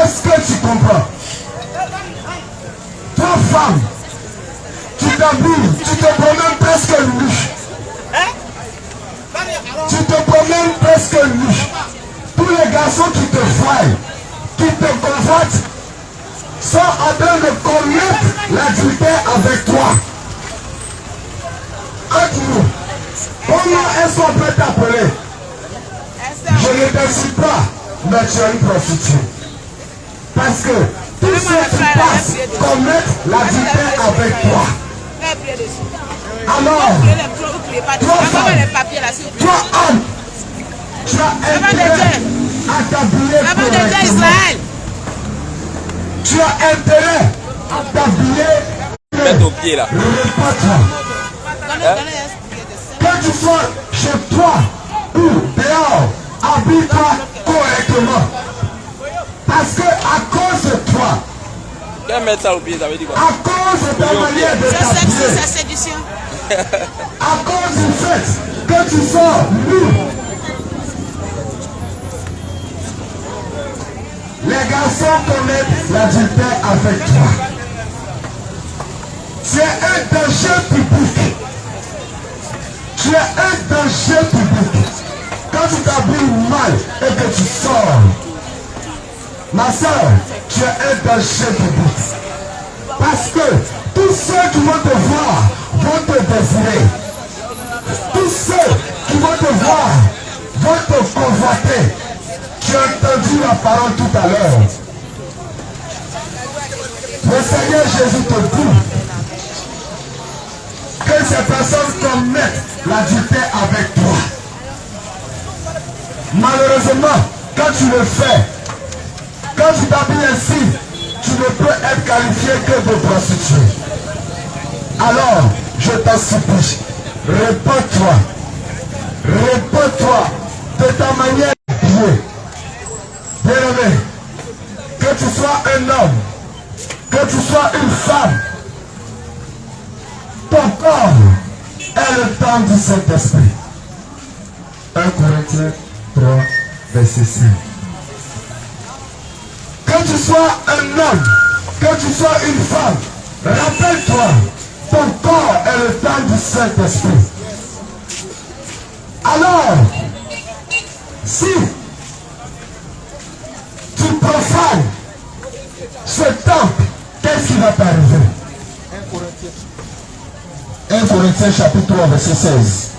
Est-ce que tu comprends? Toi, femme, tu t'habilles, tu te promènes presque nu. Tu te promènes presque nu. Tous les garçons qui te voient, qui te convoitent, sont en train de commettre l'adultère avec toi. Entre-nous, comment est-ce qu'on peut t'appeler? Je ne te suis pas, mais tu es une prostituée. Parce que tous ceux qui passent commettent l'adultère avec toi. Alors, toi femme, toi homme, tu as intérêt à t'habiller correctement. Tu as intérêt à t'habiller. Mets ton pied là. Répète-toi. Que tu sois chez toi ou dehors, habille-toi correctement. Parce que à cause de toi, Qu'est-ce mettre ça au pied, ça veut dire quoi? à cause de ta manière de t'habiller, C'est séduction. à cause du fait que tu sors nu, les garçons commettent l'adultère avec toi. Tu es un danger public. Tu es un danger public. Quand tu t'habilles mal et que tu sors, ma soeur, tu es un danger public. Parce que tous ceux qui vont te voir vont te désirer. Tous ceux qui vont te voir vont te convoiter. Tu as entendu la parole tout à l'heure. Le Seigneur Jésus te dit que ces personnes commettent l'adultère avec toi. Malheureusement, quand tu le fais, quand tu t'habilles ainsi, tu ne peux être qualifié que de prostituée. Alors, je t'en supplie, réponds-toi de ta manière bien. Bien-aimé, que tu sois un homme, que tu sois une femme, ton corps est le temple du Saint-Esprit. 1 Corinthiens 3, verset 5. Que tu sois un homme, que tu sois une femme, rappelle-toi, ton corps est le temple du Saint-Esprit. Alors, si tu profanes ce temple, qu'est-ce qui va t'arriver? 1 Corinthiens chapitre 3, verset 16.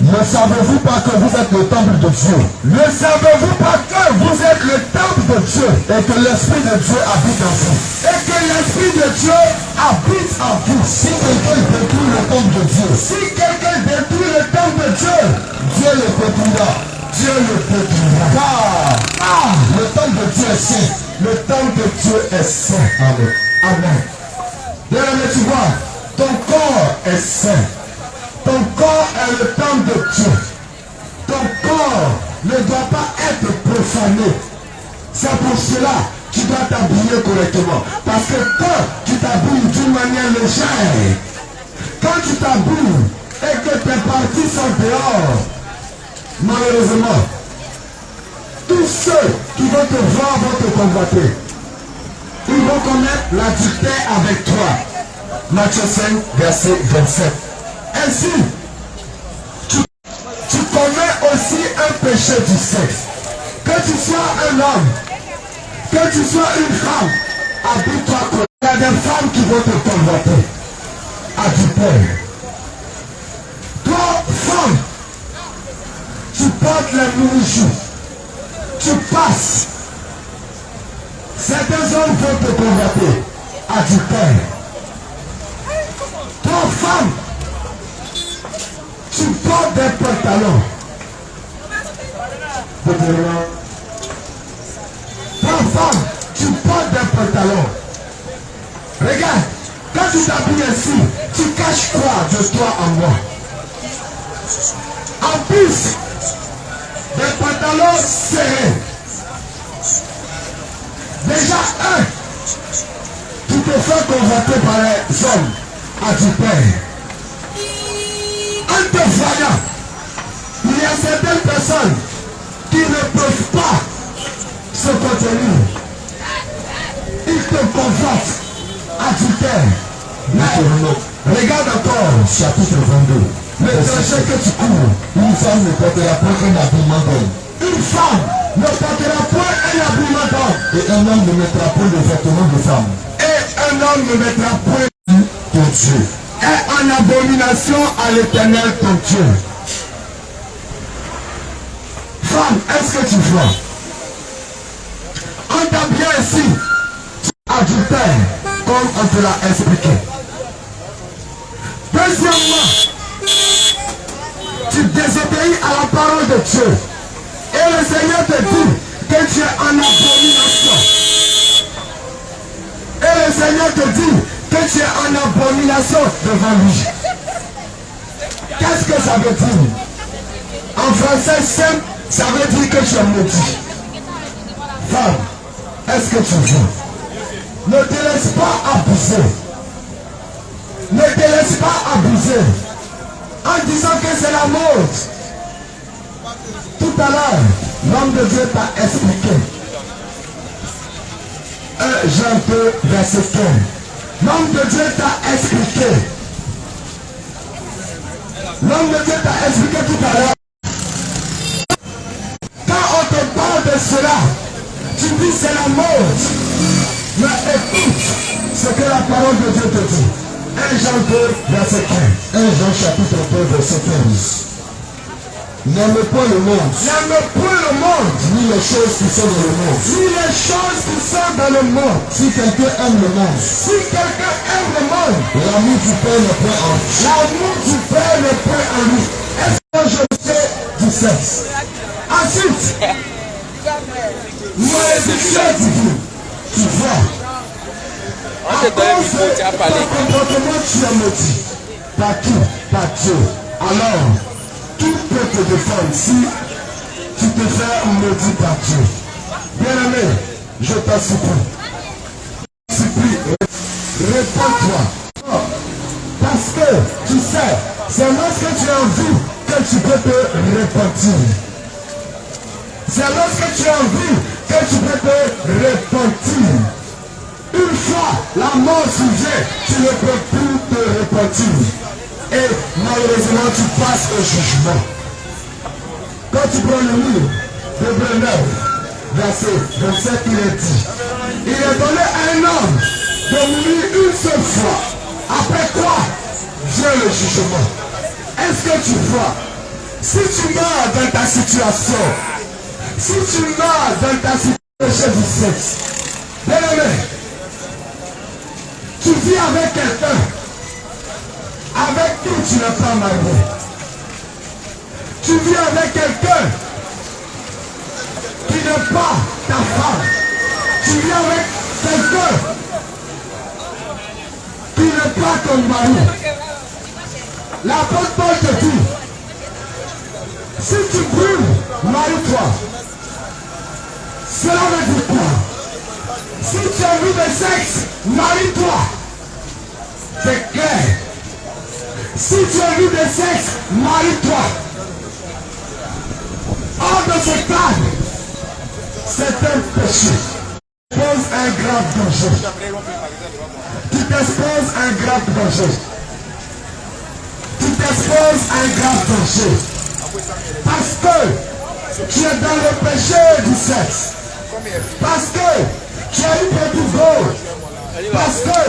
Ne savez-vous pas que vous êtes le temple de Dieu? Ne savez-vous pas que vous êtes le temple de Dieu et que l'Esprit de Dieu habite en vous? Et que l'Esprit de Dieu habite en vous. Si quelqu'un détruit le temple de Dieu, si quelqu'un détruit le temple de Dieu, Dieu le détruira. Dieu le détruira. Car le temple de Dieu est saint. Le temple de Dieu est saint. Amen. Amen. Bien-aimé, tu vois, ton corps est saint. Ton corps est le temple de Dieu. Ton corps ne doit pas être profané. C'est pour cela que tu dois t'habiller correctement. Parce que quand tu t'habilles d'une manière légère, quand tu t'habilles et que tes parties sont dehors, malheureusement, tous ceux qui vont te voir vont te convoiter. Ils vont commettre l'adultère avec toi. Matthieu 5, verset 27. Ainsi, tu commets aussi un péché du sexe. Que tu sois un homme, que tu sois une femme, habille-toi comme il y a des femmes qui vont te convoiter. Adultère. Toi, femme, tu portes les mouchoux, tu passes. Certains hommes vont te convoiter. Adultère. Toi, femme, tu portes des pantalons. Toi, femme, tu portes des pantalons. Regarde, quand tu t'habilles ainsi, tu caches quoi de toi en moi? En plus, des pantalons serrés. Déjà, tu te fais convoiter par les hommes adultères. En te voyant, il y a certaines personnes qui ne peuvent pas se contenir. convoite, adultère. Mais regarde encore, chapitre 22. L'étranger que tu cours, une femme ne portera point un habillement d'homme. Une femme ne portera point un habillement d'homme. Et un homme ne mettra point de vêtements de femme. Et un homme ne mettra point ton Dieu. Est en abomination à l'Éternel ton Dieu. Femme, est-ce que tu vois? On t'a bien ici, adultère, comme on te l'a expliqué. Deuxièmement, tu désobéis à la parole de Dieu. Et le Seigneur te dit que tu es en abomination. Et le Seigneur te dit que tu es en abomination devant lui. Qu'est-ce que ça veut dire? En français simple, ça veut dire que tu es maudit. Femme, est-ce que tu vois? Ne te laisse pas abuser. Ne te laisse pas abuser en disant que c'est la mode. Tout à l'heure, l'homme de Dieu t'a expliqué. 1 Jean 2, verset 15. L'homme de Dieu t'a expliqué. L'homme de Dieu t'a expliqué tout à l'heure. Quand on te parle de cela, tu dis c'est la mode. Mais écoute ce que la parole de Dieu te dit. 1 Jean 2, verset 15. 1 Jean chapitre 2, verset 15. N'aime pas le monde. N'aime pas le monde. Ni les choses qui sont dans le monde. Ni les choses qui sont dans le monde. Si quelqu'un aime le monde. Si quelqu'un aime le monde. L'amour du Père n'est point en lui. L'amour du Père n'est point en lui. Est-ce que je fais du sexe? Ensuite, malédiction divine. Tu vois. On te donne un micro, tu as parlé. Ton comportement, tu es maudit. Par qui? Par Dieu. Alors, qui peut te défendre si tu te fais maudit par Dieu? Bien-aimé, je t'en supplie, réponds-toi. Parce que, tu sais, c'est lorsque tu as envie que tu peux te repentir. C'est lorsque tu as envie que tu peux te repentir. Une fois la mort survient, tu ne peux plus te repentir. Et malheureusement, tu passes au jugement. Quand tu prends le livre d'Hébreux 9, verset 27, il est dit, il est donné à un homme de mourir une seule fois. Après quoi vient le jugement. Est-ce que tu vois? Si tu meurs dans ta situation, si tu meurs dans ta situation du sexe, bien aimé, tu vis avec quelqu'un avec qui tu n'es pas marié. Tu vis avec quelqu'un qui n'est pas ta femme. Tu vis avec quelqu'un qui n'est pas ton mari. L'apôtre Paul te dit, si tu brûles, marie-toi. Cela veut dire quoi? Si tu as envie de sexe, marie-toi. C'est clair. Si tu as envie de sexe, marie-toi. Hors de ce cadre, c'est un péché. Tu t'exposes un grave danger. Tu t'exposes un grave danger. Tu t'exposes un grave danger. Parce que tu es dans le péché du sexe. Parce que tu as une petite gourde. Parce que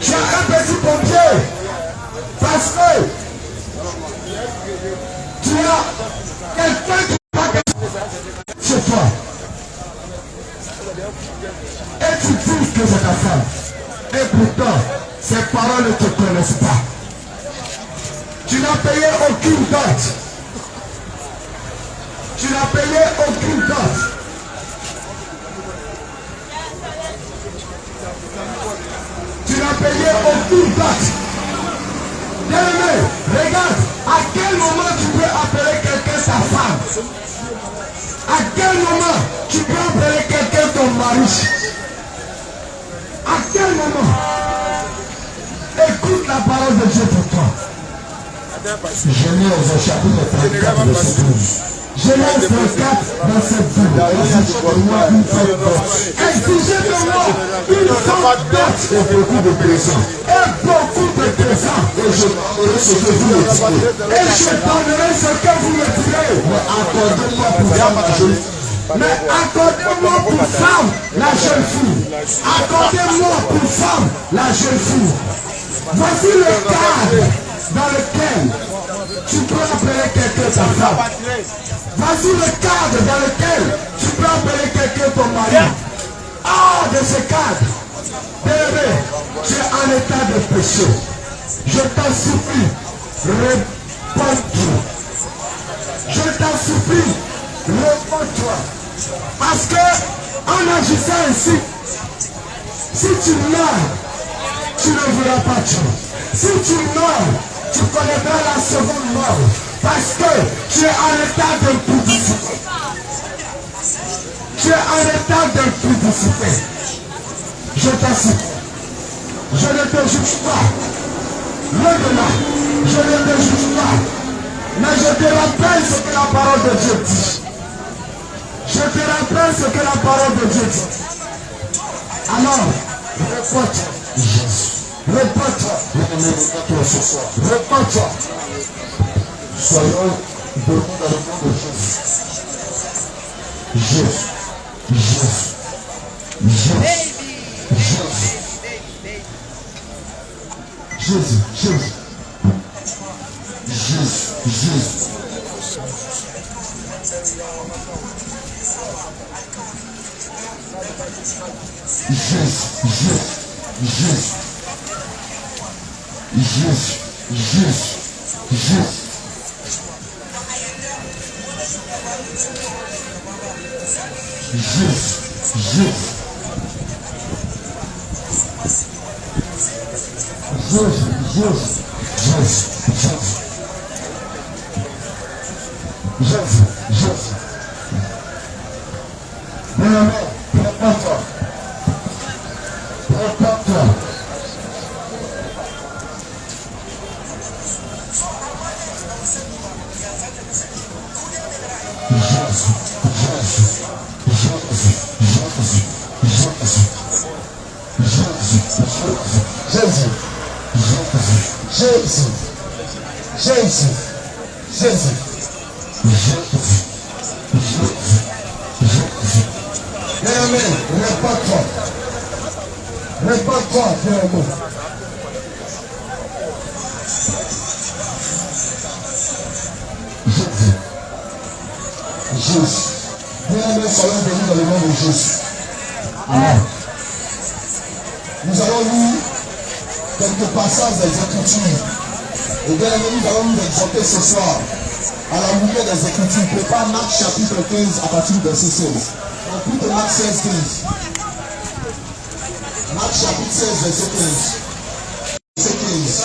tu as un petit pompier. Parce que tu as quelqu'un qui va chez toi. Et tu dis que c'est ta femme. Et pourtant, ces paroles ne te connaissent pas. Tu n'as payé aucune dot. Tu n'as payé aucune dot. Tu n'as payé aucune dot. Bien-aimé, regarde, à quel moment tu peux appeler quelqu'un ta femme? À quel moment tu peux appeler quelqu'un ton mari? À quel moment? Écoute la parole de Dieu pour toi. Genèse au chapitre 34, verset 12. Genèse 34, verset 2. Exigez de moi une forte dot. Exigez de moi une forte dot et beaucoup de présents. Et beaucoup de présents. Et je donnerai ce que vous me direz. Et je donnerai ce que vous me direz. Mais accordez-moi pour femme la jeune fille. Mais accordez-moi pour femme la jeune fille. Accordez-moi pour femme la jeune fille. Voici le cadre dans lequel tu peux appeler quelqu'un ta femme. Voici le cadre dans lequel tu peux appeler quelqu'un ton mari. Hors de ce cadre, bébé, tu es en état de péché. Je t'en supplie, réponds-toi. Je t'en supplie, réponds-toi. Parce que en agissant ainsi, si tu meurs, tu ne voudras pas tuer. Si tu meurs, tu connaîtras la seconde mort. Parce que tu es en état d'impudicité. Tu es en état d'impudicité. Je t'assure. Je ne te juge pas. Maintenant, je ne te juge pas. Mais je te rappelle ce que la parole de Dieu dit. Je te rappelle ce que la parole de Dieu dit. Alors, réponds-toi. Réponds-toi. Réponds-toi. Soyons debout dans le nom de Jésus. Nous allons lire quelques passages des Écritures. Et bien nous allons nous exhorter ce soir à la lumière des Écritures. Prépare Marc chapitre 15 à partir du verset 16. Donc plutôt Marc 16, 15. Marc chapitre 16, verset 15. Verset 15.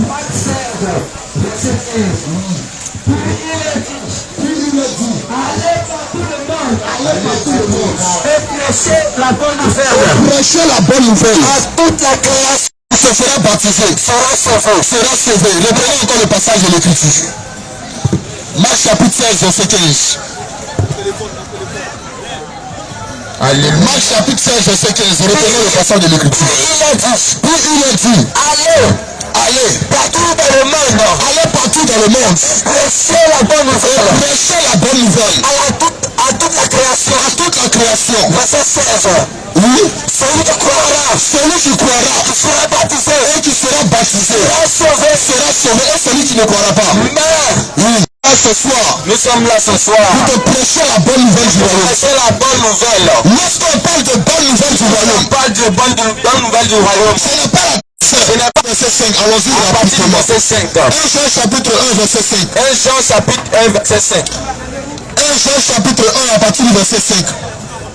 Marc 16, verset 15. Puis il a dit, allez partout le monde, et prêchez la bonne nouvelle. Prêchez la bonne nouvelle. À toute la création Se sera baptisé, sera sauvé. Reprenons encore le passage de l'Écriture. Marc chapitre 16, verset 15. Marc chapitre 16, verset 15. Reprenons le passage de l'Écriture. Puis il a dit, allez partout dans le monde. Allez partout dans le monde. prêchez la bonne nouvelle. Prêchez la bonne nouvelle. À toute la création. À toute la création. Verset 16. Oui. Celui qui croira, Celui qui sera baptisé, et qui sera baptisé sera sauvé. sera sauvé. Et celui qui ne croira pas. Mais Oui. Ce soir, Nous sommes là ce soir. nous te prêchons la bonne nouvelle du royaume. C'est la bonne nouvelle. Lorsqu'on parle de bonne nouvelle du royaume, On parle de bonne nouvelle du royaume. ce n'est pas la Ce n'est pas verset 5. Allons-y à partir du rapidement. verset 5. 1 Jean chapitre 1 verset 5. 1 Jean chapitre 1 verset 5. 1 Jean chapitre 1 à partir du verset 5.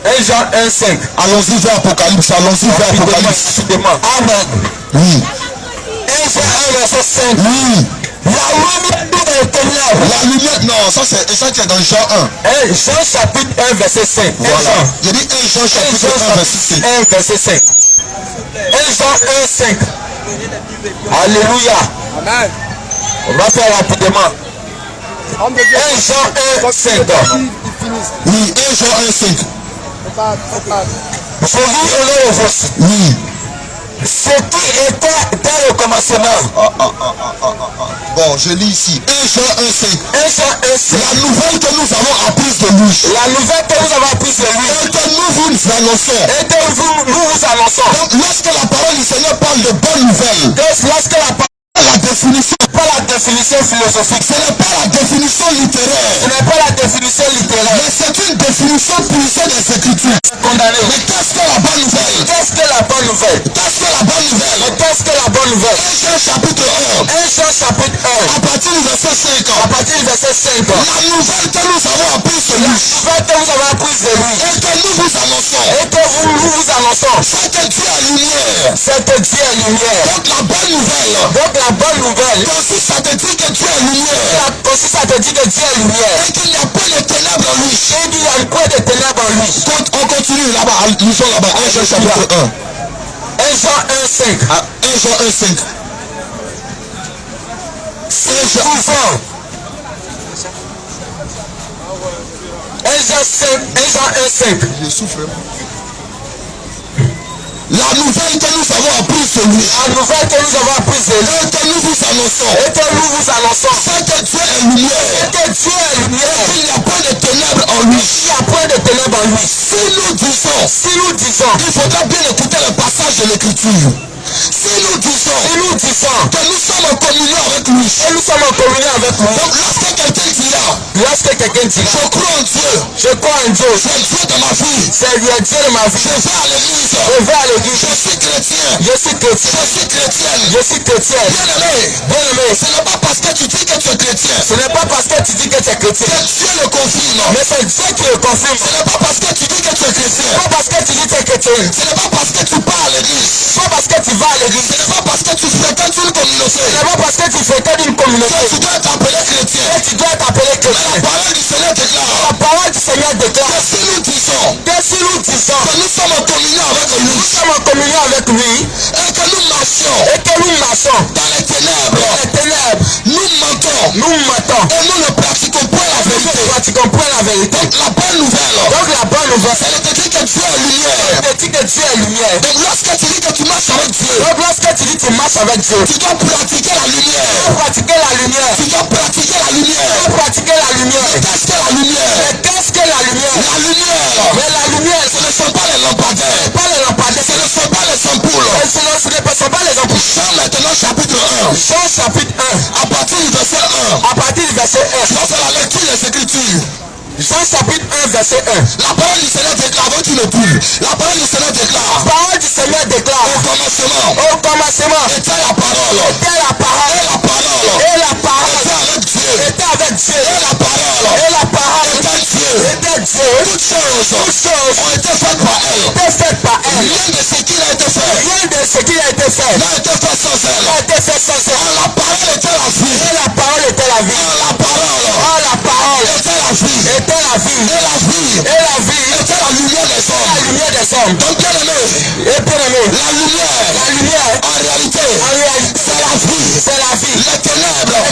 1 Jean 1 5. Allons-y vers Apocalypse. Allons-y vers Apocalypse. Amen. Oui. 1 Jean 1 verset 5. Oui. La lumière des ténèbres. La lumière, non, ça qui est dans Jean 1. 1 Jean chapitre 1 verset 5. Voilà. J'ai dit 1 Jean chapitre 1 verset 5. 1 verset 5. 1 Jean 1 5. Alléluia. Amen. On va faire rapidement. 1 Jean 1, 5. Oui, 1 Jean 1, 5. Je lis au nom de voici. Oui. Ce qui était dans le commencement. Bon, je lis ici. 1 Jean 1, 5. 1 Jean 1, 5. La nouvelle que nous avons apprise de lui. La nouvelle que nous avons apprise de lui. Et que nous vous annonçons. Et que nous vous annonçons. Donc, lorsque la parole du Seigneur parle de bonnes nouvelles, Donc, lorsque la définition, pas la définition philosophique, ce n'est pas la définition littéraire, ce n'est pas la définition littéraire, mais c'est une définition poussée des Écritures. condamné. Mais qu'est-ce que la bonne nouvelle? Qu'est-ce que la bonne nouvelle? Qu'est-ce que la bonne nouvelle? Mais qu'est-ce que la bonne nouvelle? 1 Jean chapitre 1, 1 Jean chapitre 1, à partir du verset 5. à partir du verset 5. La nouvelle que nous avons apprise de La lui, nouvelle que vous avez apprise de lui, et que nous vous annonçons, et que nous vous annonçons, c'est que Dieu est lumière. c'est que Dieu est lumière. Donc la bonne nouvelle Donc la bonne nouvelle consiste à te dire que Dieu est lumière consiste à te dire que Dieu est lumière. et qu'il n'y a pas de ténèbres en lui. Et qu'il y a quoi de ténèbres en lui. On continue là-bas, lisons là-bas, 1 Jean chapitre 1. 1 Jean 1, 5. 1 Jean 1, 5. C'est souvent. 1 Jean 5, 1 Jean 1, 5. Je souffre. La nouvelle que nous avons apprise de lui, La nouvelle que nous avons apprise de lui, et que nous vous annonçons, et que nous vous annonçons, c'est que Dieu est lumière, que Dieu est lumière. qu'il n'y a pas de ténèbres en lui. Il n'y a point de ténèbres en lui. Si nous disons, Si nous disons, il faudra bien écouter le passage de l'écriture. Si nous disons que nous sommes en communion avec lui, et nous sommes en communion avec lui, donc lorsque quelqu'un dira, lorsque quelqu'un dit, je crois en Dieu, je crois en Dieu, c'est Dieu de ma vie, c'est le Dieu de ma vie, je vais à l'église, je vais à l'église, je suis chrétien, je suis chrétien, je suis chrétienne. je suis chrétien. Bien aimé, ce n'est pas parce que tu dis que tu es chrétien, Ce n'est pas parce que tu dis que tu es chrétien, que Dieu le confirme. mais c'est Dieu qui le confirme. Ce n'est pas parce que tu dis que tu es chrétien, Pas parce que tu dis que tu es chrétien, ce n'est pas parce que tu pars à l'église, pas parce que tu vas à l'église, ce n'est pas parce que tu fréquentes une communauté ce n'est pas parce que tu fréquentes une communauté que tu dois t'appeler chrétien. que tu dois t'appeler La chrétien. parole du Seigneur déclare La parole du Seigneur que déclare si nous disons que si nous disons que nous sommes en communion avec lui nous sommes en communion avec lui et que nous marchons et que nous marchons dans les ténèbres, dans les ténèbres, nous mentons nous mentons et nous ne pratiquons pas la et nous vérité. ne pratiquons point la vérité. Donc la bonne nouvelle, Donc la bonne nouvelle, c'est de te dire que Dieu est lumière. c'est de dire que Dieu est lumière. Donc lorsque tu dis que tu marches avec Dieu, Donc lorsque tu dis que tu marches avec Dieu, tu dois pratiquer la tu lumière. dois pratiquer la lumière. Tu dois pratiquer la lumière. Tu dois pratiquer la lumière. Qu'est-ce que la lumière? Mais qu'est-ce que la lumière? La lumière, Mais la lumière, ce ne sont pas les lampadaires, pas les lampadaires, ce ne sont pas les ampoules. ce ne sont pas les ampoules. Jean maintenant chapitre 1, Jean chapitre 1, à partir du verset 1, à partir du verset 1. tu vas faire la lecture des Écritures. Jean chapitre 1, verset 1. La parole du Seigneur déclare, avant tu ne pries, la parole du Seigneur déclare, La parole du Seigneur déclare, au commencement au commencement était la parole, était la parole, et la parole et la parole était avec Dieu, était avec Dieu, et la parole et la parole était Dieu. était Dieu. Toutes choses Toutes choses ont été faites par elle. étaient faites par elle. Rien de ce qui a été fait Rien de ce qui a été fait n'a été fait sans elle. n'a été fait sans elle. La parole était la vie. Et la parole était la vie. La parole Oh, la parole était la vie. était la vie. Et la vie Et la vie était la lumière des la hommes. lumière des hommes. Donc bien aimé, Et bien aimé, la lumière, la lumière, en réalité, en réalité, c'est la vie. c'est la vie. Les ténèbres,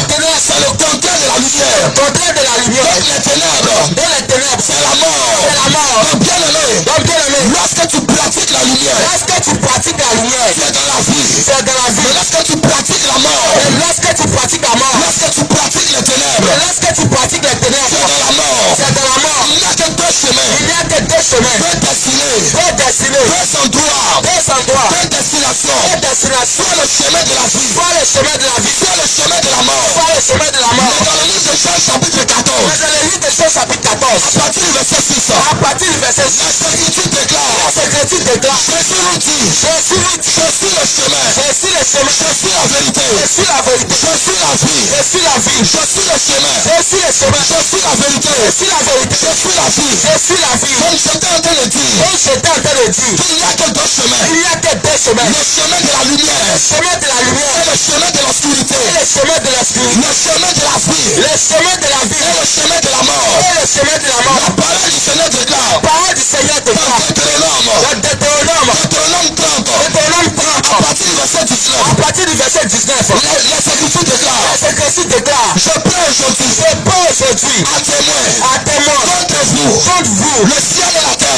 c'est le contraire de la lumière. Contraire de la lumière. Donc les ténèbres, Dans les ténèbres, c'est la mort. c'est la mort. Donc bien aimé, Donc bien aimé, lorsque tu pratiques la lumière, lorsque tu pratiques la lumière, tu es dans la vie. c'est dans la vie. Mais lorsque tu pratiques la mort, Et lorsque tu pratiques la mort, lorsque tu pratiques les ténèbres, et lorsque tu pratiques les tu es ténèbres, dans la mort. c'est dans la mort. Il n'y a que deux chemins, Il n'y a que deux chemins, deux destinés, deux destinés, deux endroits, deux endroits, deux destinations. deux destinations. Soit le chemin de la vie, Soit le chemin de la vie, soit le chemin de la mort. soit le chemin de la Mais mort. dans le livre de Jean chapitre 14, Mais dans le livre de Jean chapitre 14, à partir du verset 6, à partir du verset 6, la Écriture déclare, la Écriture déclare, Jésus nous dit, Jésus nous dit, je suis le chemin, je suis le chemin, je suis la vérité, je suis la vérité, je suis la vie, je suis la vie, je suis le chemin, je suis le chemin, je suis la vérité, je suis la vérité, je suis la vie. je suis la vie. Donc j'étais en train de dire Donc j'étais en train de dire, qu'il n'y a que deux chemins, il n'y a que deux chemins, le chemin de la lumière le chemin de la lumière et le chemin de l'obscurité, et le chemin de l'obscurité, le chemin de la vie le chemin de la vie et le chemin de la mort. et le chemin de la La mort. parole du Seigneur déclare, Parole du Seigneur dans déclare, Deutéronome, dans Deutéronome, Deutéronome 30, Deutéronome 30, à partir du verset 19, à partir du verset 19, les Écritures déclarent, les Écritures déclarent, je prie aujourd'hui je peux aujourd'hui à témoin contre vous. Le ciel et la terre.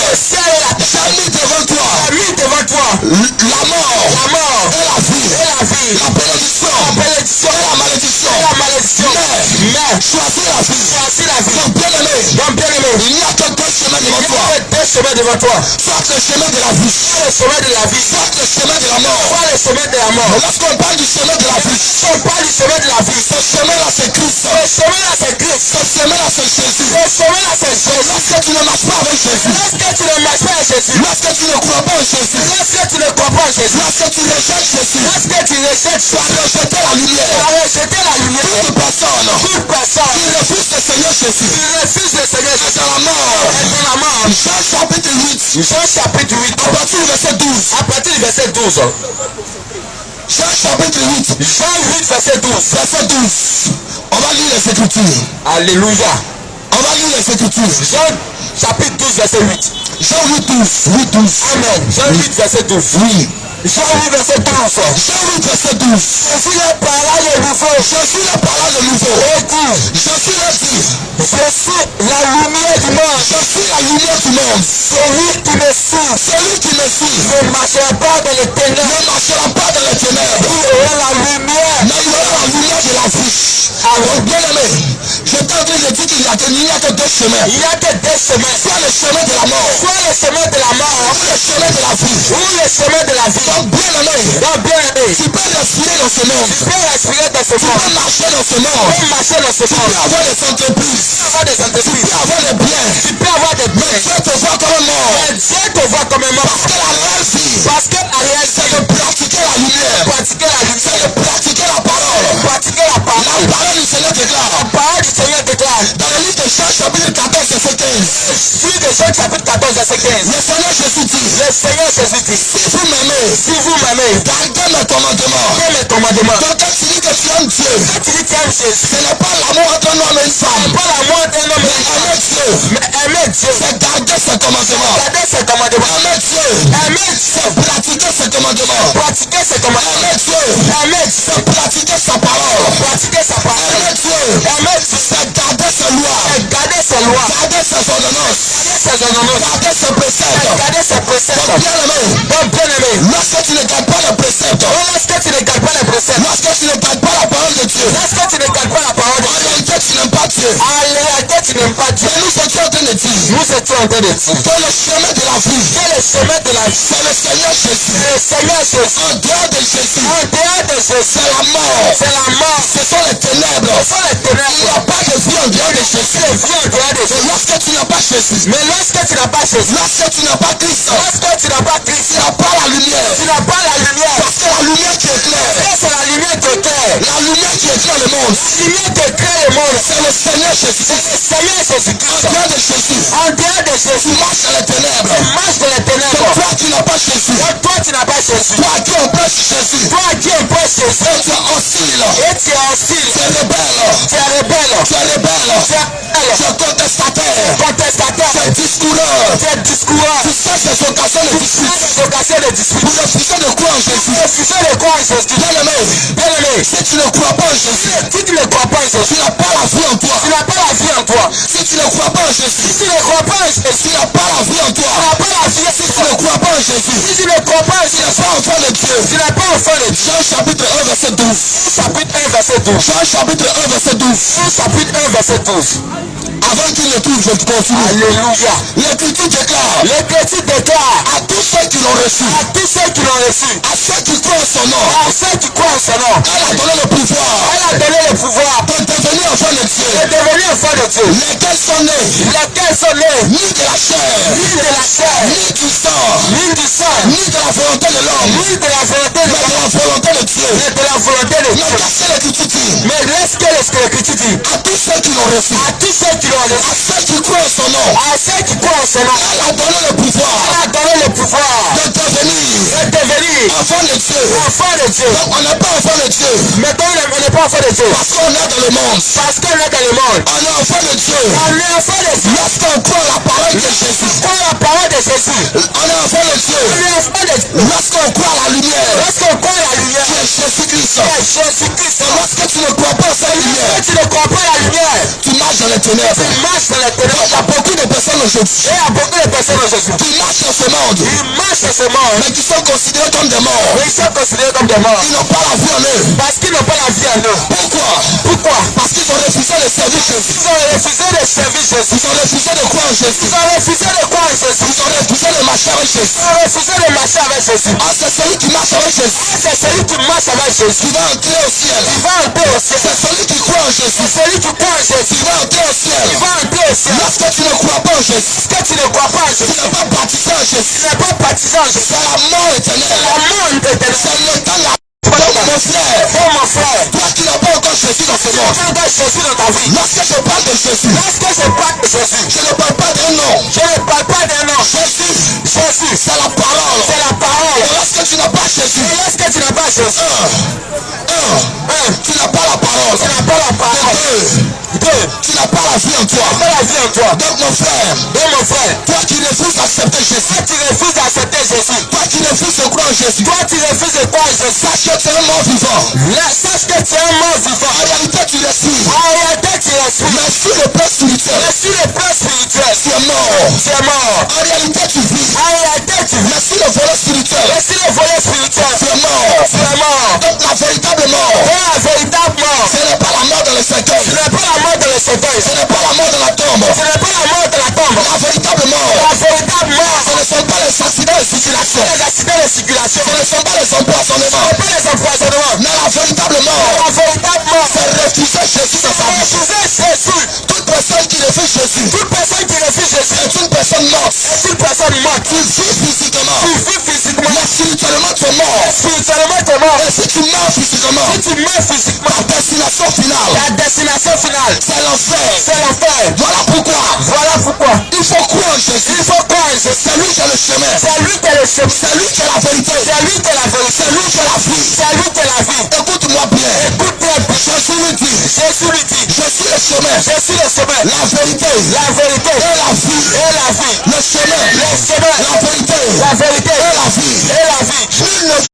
J'ai mis devant toi la mort et la vie, la bénédiction et la malédiction. Mais choisis la vie. Donc bien-aimé, il n'y a que deux chemins devant toi. Soit le chemin de la vie, soit le chemin de la mort. Mais lorsqu'on parle du chemin de la vie, ce chemin-là c'est Christ. Ce chemin-là c'est Jésus. Lorsque tu ne marches pas avec Jésus, lorsque tu ne crois pas en Jésus, lorsque tu rejettes Jésus, tu as rejeté la lumière. Toute personne qui refuse le Seigneur Jésus est dans la mort. Jean chapitre 8, à partir du verset 12. Jean chapitre 8, verset 12. On va lire les Écritures. Alléluia. On va lire les Écritures. Jean chapitre 12, verset 8. Jean 8, 12. Amen. Jean 8, verset 12. Oui. Jean 8, verset 12. Jean 8, verset 12. Jésus leur parla de nouveau. Jésus leur parla de nouveau. Et dit, Jésus leur dit, je suis la lumière du monde. je suis la lumière du monde. Celui qui me suit ne marchera pas dans les ténèbres. Ne marchera pas dans les ténèbres. Il aura la lumière. Mais il aura la lumière de la vie. Alors bien aimé, je t'ai dit qu'il n'y a que deux chemins. Il n'y a que deux chemins. Soit le chemin de la mort, Soit le chemin de la mort, ou le chemin de la vie. ou le chemin de la vie. Donc bien aimé, Donc bien aimé, tu peux respirer dans ce monde. tu peux respirer dans ce Tu monde. peux marcher dans ce monde. Tu peux marcher dans ce Tu monde. peux avoir des entreprises. Tu peux avoir des Tu entreprises. peux avoir des biens. Tu peux avoir des Mais biens. Dieu te voit comme un mort. Mais Dieu te voit comme un mort. Parce que la réelle vie, Parce que la réalité, c'est de pratiquer la lumière. pratiquer la C'est lumière, de pratiquer la parole. pratiquer la La parole. parole du Seigneur déclare. La parole du Seigneur déclare. Dans le livre de Jean chapitre 14, verset 15. Suite de Jean chapitre 14, verset 15. Le Seigneur Jésus dit, Le Seigneur Jésus dit, si vous m'aimez, si vous m'aimez, gardez mes commandements. faites mes commandements. Donc quand tu dis que tu aimes Dieu, Quand tu dis que tu aimes Jésus, ce n'est pas l'amour entre un homme et une femme. pas l'amour d'un homme et une femme, Aimer Dieu, mais aimer Dieu, c'est garder ses commandements. garder ses commandements. Aimer Dieu, Aimer Dieu, c'est pratiquer ses commandements. pratiquer ses commandements. Aimer Dieu, Aimer Dieu, c'est pratiquer sa parole. pratiquer sa parole. Aimer Dieu, Aimer Dieu, c'est garder ses lois, garder ses lois, garder ses ordonnances, garder ses ordonnances, garder ses préceptes. garder ses préceptes. Donc bien aimé, Donc bien aimé, lorsque tu ne gardes pas les préceptes, lorsque tu ne gardes pas les préceptes, lorsque tu ne gardes pas la parole de Dieu, lorsque tu ne gardes pas la parole de en Dieu, réalité tu n'aimes pas Dieu. en réalité tu n'aimes pas Dieu. Mais nous étions en train de dire Nous étions en train de dire que le chemin de la vie, que le chemin de la vie, c'est le Seigneur Jésus. le Seigneur Jésus, En dehors de Jésus, en dehors de Jésus, c'est la mort. c'est la mort, Ce sont les ténèbres. ce sont les Il n'y ténèbres. a pas de vie en dehors de C'est Jésus. vie en dehors de Et Jésus. lorsque tu n'as pas Jésus, Mais lorsque tu n'as pas Jésus, lorsque tu n'as pas Christ, lorsque tu n'as pas Christ, tu n'as pas la lumière. tu n'as pas la lumière. Parce que la lumière qui éclaire, C'est la lumière qui éclaire. la lumière qui éclaire le monde, La lumière qui éclaire le monde. c'est le Seigneur Jésus. C'est le Seigneur En Jésus-Christ. dehors de Jésus, En dehors de tu Jésus, marches dans les ténèbres. tu marches dans les Donc ténèbres. toi qui n'as pas Jésus, Donc toi tu n'as pas Jésus. toi qui empêches Jésus, Toi qui empêches Jésus. et tu es hostile, Et tu es hostile. tu es rebelle, Tu es rebelle. tu es rebelle, Tu es tu es contestataire, tu contestataire. es discoureur, Tu es discoureur. tu cherches des occasions de Tu dispute as des occasions de dispute. pour refuser de croire en Jésus. Refuser de croire en Jésus. Bien aimé, Bien aimé, si tu ne crois pas en Jésus, si tu ne crois pas en tu Jésus, n'as pas la vie en toi. tu n'as pas la vie en toi. Si tu ne crois pas en Jésus, Si tu ne crois pas en Jésus, tu n'as pas la vie en toi. tu n'as pas la vie en Si tu toi. ne crois pas en Jésus, Si tu ne crois pas en tu Jésus, n'es pas enfant de Dieu. tu n'as pas enfant de Dieu. Jean chapitre 1 verset 12. Chapitre 1, verset 12. Jean chapitre 1 verset 12. Chapitre 1, verset 12. Avant qu'il ne trouve, je continue. Alléluia. L'Écriture déclare L'Écriture déclare à tous ceux qui l'ont reçu, à tous ceux qui l'ont reçu, à ceux qui croient en son nom, à ceux qui croient en son nom, elle a donné le pouvoir elle a donné le pouvoir de devenir enfant de Dieu, de devenir enfant de Dieu. lesquels sont nés Lesquels sont nés ni de la chair, ni de la chair, ni du sang, ni du sang, ni de la volonté de l'homme, ni de la volonté de mais de la volonté de Dieu. mais de la volonté de Mais Dieu. qu'est-ce que l'Écriture dit? Mais laisse que l'Écriture dit À tous ceux qui l'ont reçu, à tous ceux qui l'ont à reçu, ceux qui croient en son nom, à ceux qui croient en son nom, elle a donné le pouvoir elle a donné le pouvoir de devenir de devenir enfant de Dieu. enfant de Dieu. Donc on n'est pas enfant de Dieu Mais quand on n'est pas enfant de Dieu, parce qu'on est dans le monde. parce qu'on est dans le monde, On est enfant de Dieu on est enfant de Dieu. lorsqu'on croit la parole de Jésus. Crois la parole de Jésus. On est enfant de Dieu On est enfant de Dieu. lorsqu'on croit la lumière Lorsqu'on croit la lumière, qui est Jésus-Christ. c'est Jésus-Christ. Et lorsque tu ne crois pas cette lumière, Lorsque tu ne crois pas la lumière, tu marches dans les dans les ténèbres. Il y a beaucoup de personnes aujourd'hui Et il y a beaucoup de personnes aujourd'hui qui marchent dans ce monde, qui marchent dans ce monde, mais qui sont considérés comme des morts. mais ils sont considérés comme des morts. Ils n'ont pas la vie en eux. Parce qu'ils n'ont pas la vie en eux. Pourquoi? Pourquoi? Parce qu'ils ont refusé de servir Jésus. Ils ont refusé de servir Jésus. Ils ont refusé de croire en Jésus. Ils ont refusé de croire en Jésus. Ils ont refusé de marcher avec Jésus. Ils ont refusé de marcher avec Jésus. Ah, c'est celui qui marche avec Jésus C'est celui qui marche avec Jésus qui va entrer au ciel. qui va entrer au ciel. C'est celui qui croit en Jésus C'est celui qui croit en Jésus qui va entrer au ciel. qui va entrer au ciel. Lorsque tu ne crois pas en Jésus, Est-ce que tu ne crois pas en tu Jésus? n'es pas baptisé en Jésus, Tu n'es pas baptisé en Jésus. c'est la mort éternelle. La mort éternelle. C'est le temps de la donc mon frère, Oh mon frère, toi qui n'as pas encore Jésus dans ce tu monde, as encore Jésus dans ta vie. lorsque je parle de Jésus, Lorsque je parle de Jésus, je ne parle pas d'un nom. je ne parle pas d'un nom. Jésus, Jésus, c'est la parole. c'est la parole. Et lorsque tu n'as pas Jésus, Et lorsque tu n'as pas Jésus, tu n'as pas la parole. tu n'as pas la parole. Deux, Tu n'as pas la vie en toi. pas la vie en toi. Donc mon frère, Et mon frère, toi qui refuses d'accepter Jésus, toi tu refuses d'accepter Jésus, toi qui refuses de croire en Jésus, toi tu refuses de croire en Jésus, sache que tu es un mort vivant. là, sache que tu es un mort vivant. En réalité, tu respires. En réalité, tu reçois. Mais sur le plan spirituel, Mais sur le plan spirituel, tu es mort. tu es mort. En réalité, tu vis. En réalité, tu vis. Mais sur le volet spirituel, Mais sur le volet spirituel, tu es mort. tu es mort. Donc la véritable mort, Et la véritable mort, ce n'est pas la mort dans le cercueil. ce n'est pas la mort de le cercueil. Ce n'est pas la mort dans la tombe. Ce n'est pas la mort de la tombe. La véritable mort, La véritable mort, ce ne sont pas les accidents de circulation. c'est les accidents de circulation. Ce ne sont pas les empoisonnements. Ce n'est pas les empoisonnements. Mais la véritable mort, La véritable mort, c'est refuser Jésus dans sa vie. refuser Jésus. Toute personne qui refuse Jésus Toute personne qui refuse Jésus est une personne morte. est une personne morte. Tu vis physiquement, Tu vis physiquement. mais spirituellement tu es mort. Spirituellement, tu es mort. Et si tu meurs physiquement, Si tu meurs physiquement, ta destination finale, ta destination finale, c'est l'enfer. c'est l'enfer. Voilà pourquoi Voilà pourquoi il faut croire en Jésus. il faut croire en Jésus. C'est lui qui est le chemin. C'est lui qui est le chemin. C'est lui qui est la vérité. C'est lui qui est la vérité. C'est lui qui est la vie. C'est lui qui est la vie. Écoute-moi bien. Écoute-moi bien. Jésus lui dit, Jésus lui dit, je suis le chemin, je suis le chemin, la vérité la vérité et la vie. et la vie. Le chemin, Le chemin, la vérité la vérité et la vie. et la vie. Nul ne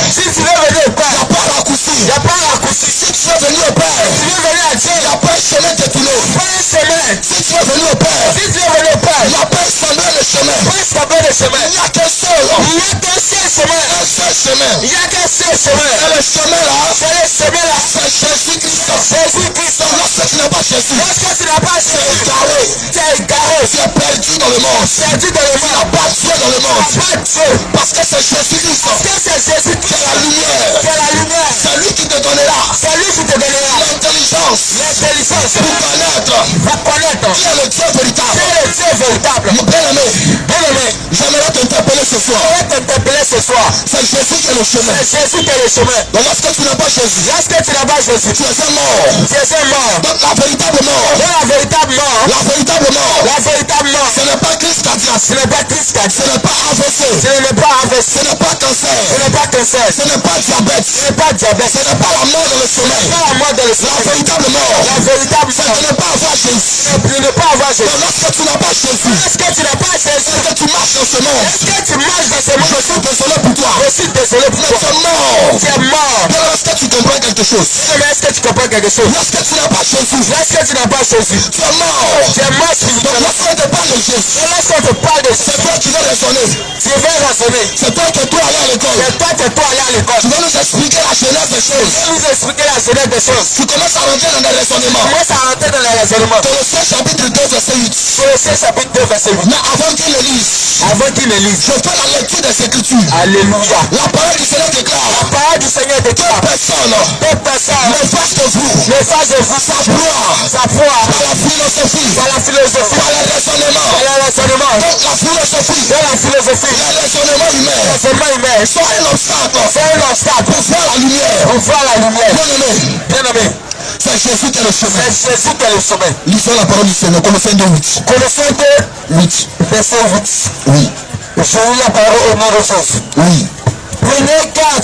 Si tu veux venir au il n'y Père, a pas raccourci. il n'y a pas un raccourci. Si tu veux venir au Père, Si tu veux venir à Dieu, il n'y a pas un chemin détourné. pas un chemin. Si tu veux venir au Père, Si tu veux venir au Père, il n'y a pas un semblant de chemin. pas un semblant de chemin. Il n'y a qu'un seul. Il n'y a qu'un seul chemin. Un seul chemin. Il n'y a qu'un seul chemin. Et le chemin là, C'est le chemin là. c'est Jésus-Christ. Jésus-Christ. Donc lorsque tu n'as pas Jésus, Lorsque tu n'as pas tu es Jésus, égaré. tu es égaré. Tu es perdu dans le monde. Perdu dans le Tu n'as monde. pas Dieu dans le monde. Pas Dieu. Parce que c'est Jésus-Christ Parce que c'est qui est Jésus-Christ la lumière. qui est la lumière. C'est lui qui te donnera C'est lui qui te donnera l'intelligence l'intelligence pour connaître pour connaître qui est le Dieu véritable. qui est le Dieu véritable. Mon bien-aimé, Bien-aimé, j'aimerais t'interpeller ce soir. je vais t'interpeller ce soir. C'est Jésus qui est le chemin. C'est Jésus qui est le chemin. Donc lorsque tu n'as pas Jésus, Lorsque tu n'as pas Jésus, tu es un mort. tu es un mort. Donc la véritable mort, Et la véritable mort, la véritable mort, la véritable mort, ce n'est pas crise cardiaque, ce n'est pas Christ qui a dit, ce n'est pas AVC, ce n'est pas AVC, ce n'est pas cancer, ce n'est pas cancer, ce n'est pas diabète, ce n'est pas diabète, ce n'est pas la mort dans le sommeil. ce n'est pas la mort de La l'esprit. véritable mort, La véritable c'est mort, de ne pas avoir Jésus. c'est de ne pas avoir Jésus. Donc lorsque tu n'as pas Jésus, Est-ce que tu n'as pas Jésus? est-ce que tu marches dans ce monde? Est-ce que tu marches dans ce Je monde? suis désolé pour toi. Je suis désolé pour Mais toi. tu es mort. Tu es mort. Donc lorsque tu comprends quelque chose, Mais est-ce que tu comprends quelque chose? lorsque tu n'as pas Jésus, Est-ce que tu n'as pas Jésus? tu es mort. Tu es mort Donc spirituellement. lorsqu'on te parle de Jésus, Et lorsqu'on te parle de c'est Jésus, toi qui vas raisonner. tu vas raisonner. C'est toi qui dois aller à l'école. C'est toi qui dois aller à l'école. Tu vas nous expliquer la jeunesse des Tu choses. vas nous expliquer la jeunesse des choses. Tu commences à rentrer dans des raisonnements. Commence à rentrer dans les raisonnements. Colossiens chapitre 2 verset 8. Colossiens chapitre 2 verset 8. Mais avant qu'il le lise, Avant qu'il ne lise. je fais la lecture des Écritures. Alléluia. La parole du Seigneur déclare, La parole du Seigneur déclare. personne Toute personne ne fasse de vous ne fasse de vous sa proie sa foi par la philosophie, par la philosophie, par les raisonnements. par le raisonnement, Donc la philosophie, dans la philosophie, les raisonnements humains le raisonnement humain. sont un obstacle C'est un obstacle pour voir la lumière. pour voir la lumière. Bien aimé, Bien aimé, c'est Jésus qui est le chemin. c'est Jésus qui est le chemin. Lisons la parole du Seigneur, Colossiens 2 8. Colossiens 2, 8. verset 8. Oui, Je lis la parole au nom de Jésus. oui. Prenez garde